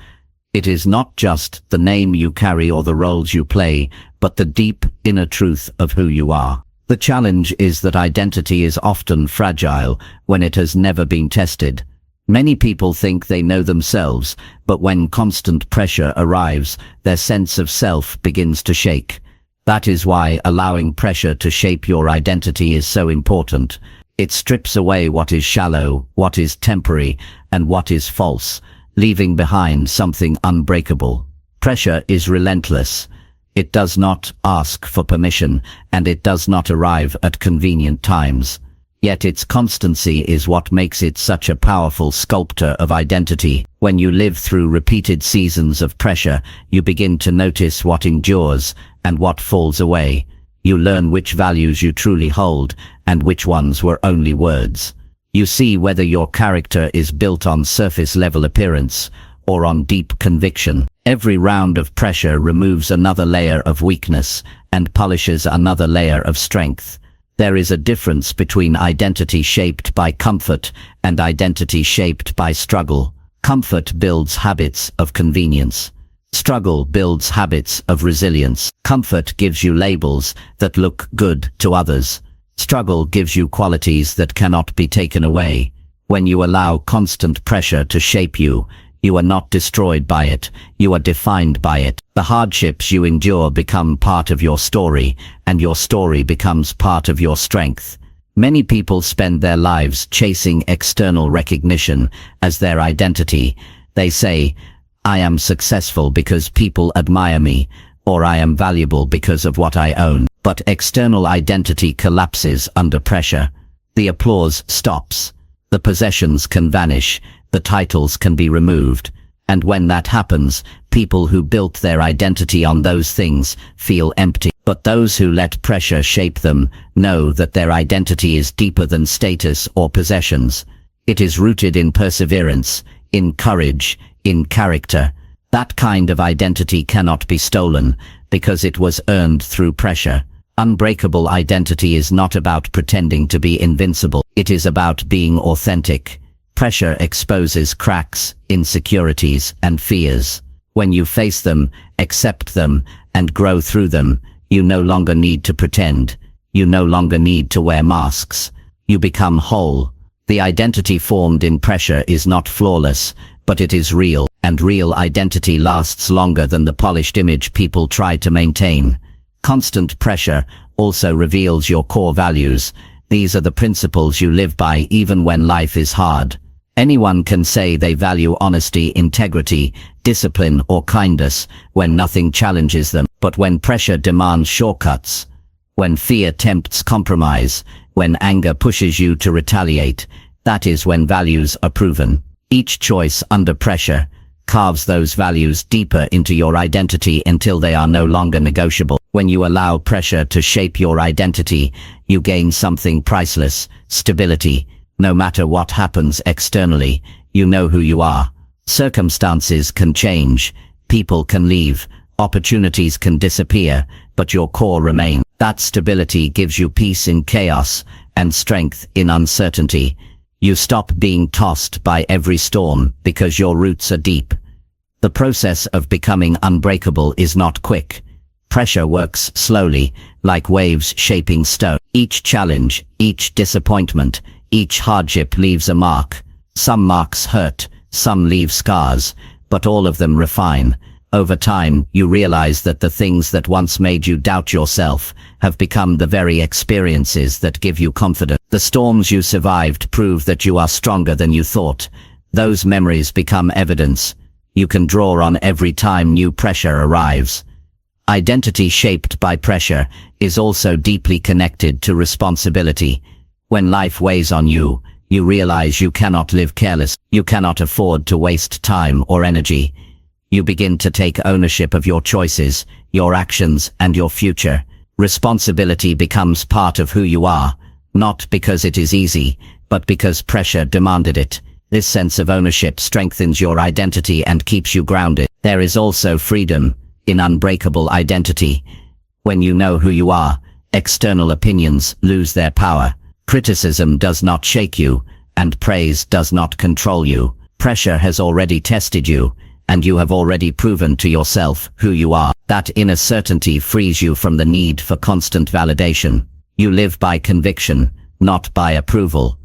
S1: It is not just the name you carry or the roles you play, but the deep inner truth of who you are. The challenge is that identity is often fragile when it has never been tested. Many people think they know themselves, but when constant pressure arrives, their sense of self begins to shake. That is why allowing pressure to shape your identity is so important. It strips away what is shallow, what is temporary, and what is false, leaving behind something unbreakable. Pressure is relentless. It does not ask for permission, and it does not arrive at convenient times. Yet its constancy is what makes it such a powerful sculptor of identity. When you live through repeated seasons of pressure, you begin to notice what endures and what falls away. You learn which values you truly hold and which ones were only words. You see whether your character is built on surface-level appearance or on deep conviction. Every round of pressure removes another layer of weakness and polishes another layer of strength. There is a difference between identity shaped by comfort and identity shaped by struggle. Comfort builds habits of convenience. Struggle builds habits of resilience. Comfort gives you labels that look good to others. Struggle gives you qualities that cannot be taken away. When you allow constant pressure to shape you, you are not destroyed by it, you are defined by it. The hardships you endure become part of your story, and your story becomes part of your strength. Many people spend their lives chasing external recognition as their identity. They say, I am successful because people admire me, or I am valuable because of what I own. But external identity collapses under pressure. The applause stops. The possessions can vanish. The titles can be removed. And when that happens, people who built their identity on those things feel empty. But those who let pressure shape them know that their identity is deeper than status or possessions. It is rooted in perseverance, in courage, in character. That kind of identity cannot be stolen because it was earned through pressure. Unbreakable identity is not about pretending to be invincible. It is about being authentic. Pressure exposes cracks, insecurities, and fears. When you face them, accept them, and grow through them, you no longer need to pretend. You no longer need to wear masks. You become whole. The identity formed in pressure is not flawless, but it is real, and real identity lasts longer than the polished image people try to maintain. Constant pressure also reveals your core values. These are the principles you live by even when life is hard. Anyone can say they value honesty, integrity, discipline, or kindness when nothing challenges them. But when pressure demands shortcuts, when fear tempts compromise, when anger pushes you to retaliate, that is when values are proven. Each choice under pressure carves those values deeper into your identity until they are no longer negotiable. When you allow pressure to shape your identity, you gain something priceless: stability. No matter what happens externally, you know who you are. Circumstances can change, people can leave, opportunities can disappear, but your core remains. That stability gives you peace in chaos and strength in uncertainty. You stop being tossed by every storm because your roots are deep. The process of becoming unbreakable is not quick. Pressure works slowly, like waves shaping stone. Each challenge, each disappointment, each hardship leaves a mark. Some marks hurt, some leave scars, but all of them refine.
S2: Over time, you realize that the things that once made you doubt yourself have become the very experiences that give you confidence. The storms you survived prove that you are stronger than you thought. Those memories become evidence you can draw on every time new pressure arrives. Identity shaped by pressure is also deeply connected to responsibility. When life weighs on you, you realize you cannot live careless. You cannot afford to waste time or energy. You begin to take ownership of your choices, your actions, and your future. Responsibility becomes part of who you are, not because it is easy, but because pressure demanded it. This sense of ownership strengthens your identity and keeps you grounded. There is also freedom in unbreakable identity. When you know who you are, external opinions lose their power. Criticism does not shake you, and praise does not control you. Pressure has already tested you, and you have already proven to yourself who you are. That inner certainty frees you from the need for constant validation. You live by conviction, not by approval.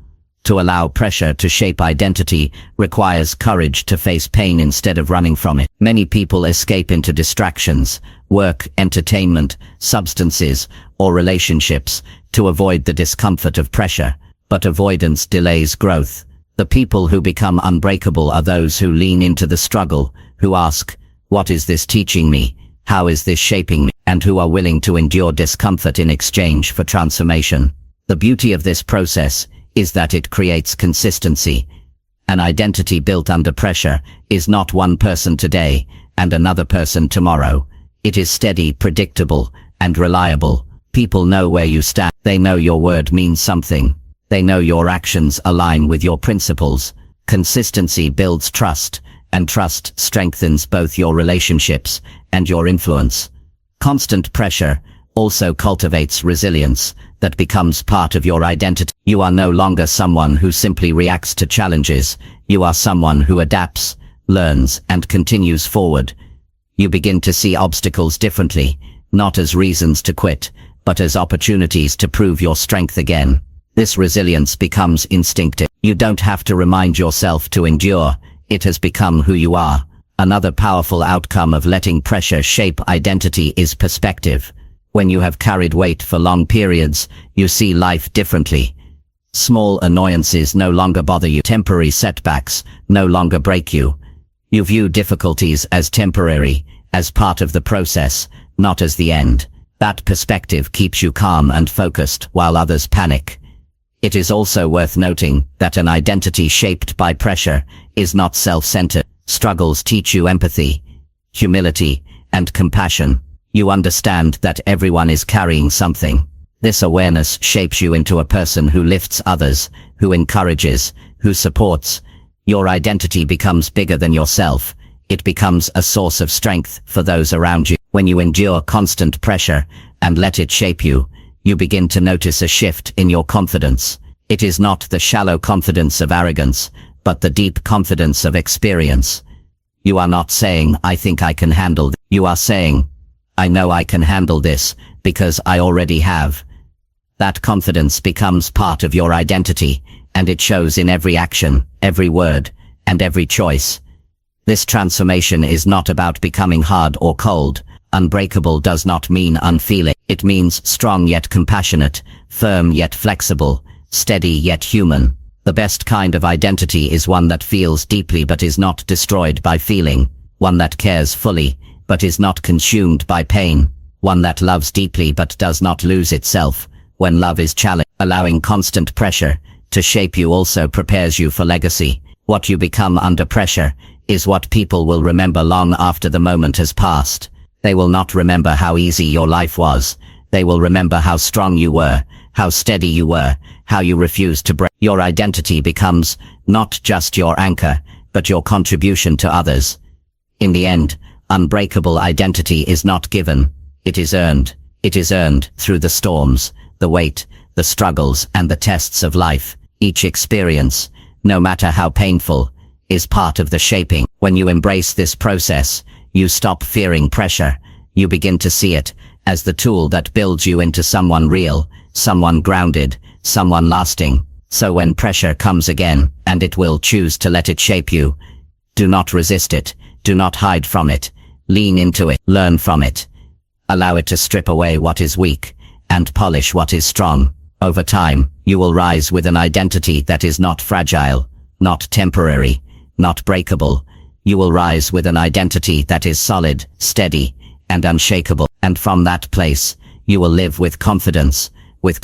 S2: To allow pressure to shape identity requires courage to face pain instead of running from it. Many people escape into distractions, work, entertainment, substances, or relationships to avoid the discomfort of pressure, but avoidance delays growth. The people who become unbreakable are those who lean into the struggle, who ask, "What is this teaching me? How is this shaping me?" and who are willing to endure discomfort in exchange for transformation. The beauty of this process is that it creates consistency. An identity built under pressure is not one person today and another person tomorrow. It is steady, predictable, and reliable. People know where you stand. They know your word means something. They know your actions align with your principles. Consistency builds trust, and trust strengthens both your relationships and your influence. Constant pressure also cultivates resilience that becomes part of your identity. You are no longer someone who simply reacts to challenges. You are someone who adapts, learns, and continues forward. You begin to see obstacles differently, not as reasons to quit, but as opportunities to prove your strength again. This resilience becomes instinctive. You don't have to remind yourself to endure. It has become who you are. Another powerful outcome of letting pressure shape identity is perspective. When you have carried weight for long periods, you see life differently. Small annoyances no longer bother you. Temporary setbacks no longer break you. You view difficulties as temporary, as part of the process, not as the end. That perspective keeps you calm and focused while others panic. It is also worth noting that an identity shaped by pressure is not self-centered. Struggles teach you empathy, humility, and compassion. You understand that everyone is carrying something. This awareness shapes you into a person who lifts others, who encourages, who supports. Your identity becomes bigger than yourself. It becomes a source of strength for those around you. When you endure constant pressure and let it shape you, you begin to notice a shift in your confidence. It is not the shallow confidence of arrogance, but the deep confidence of experience. You are not saying, "I think I can handle this." You are saying, "I know I can handle this because I already have." That confidence becomes part of your identity, and it shows in every action, every word, and every choice. This transformation is not about becoming hard or cold. Unbreakable does not mean unfeeling. It means strong yet compassionate, firm yet flexible, steady yet human. The best kind of identity is one that feels deeply but is not destroyed by feeling, one that cares fully but is not consumed by pain, one that loves deeply but does not lose itself when love is challenged. Allowing constant pressure to shape you also prepares you for legacy. What you become under pressure is what people will remember long after the moment has passed. They will not remember how easy your life was. They will remember how strong you were, how steady you were, how you refused to break. Your identity becomes not just your anchor, but your contribution to others. In the end, unbreakable identity is not given. It is earned. It is earned through the storms, the weight, the struggles, and the tests of life. Each experience, no matter how painful, is part of the shaping. When you embrace this process, you stop fearing pressure. You begin to see it as the tool that builds you into someone real, someone grounded, someone lasting. So when pressure comes again, and it will choose to let it shape you, do not resist it. Do not hide from it. Lean into it, learn from it. Allow it to strip away what is weak, and polish what is strong. Over time, you will rise with an identity that is not fragile, not temporary, not breakable. You will rise with an identity that is solid, steady, and unshakable. And from that place, you will live with confidence, with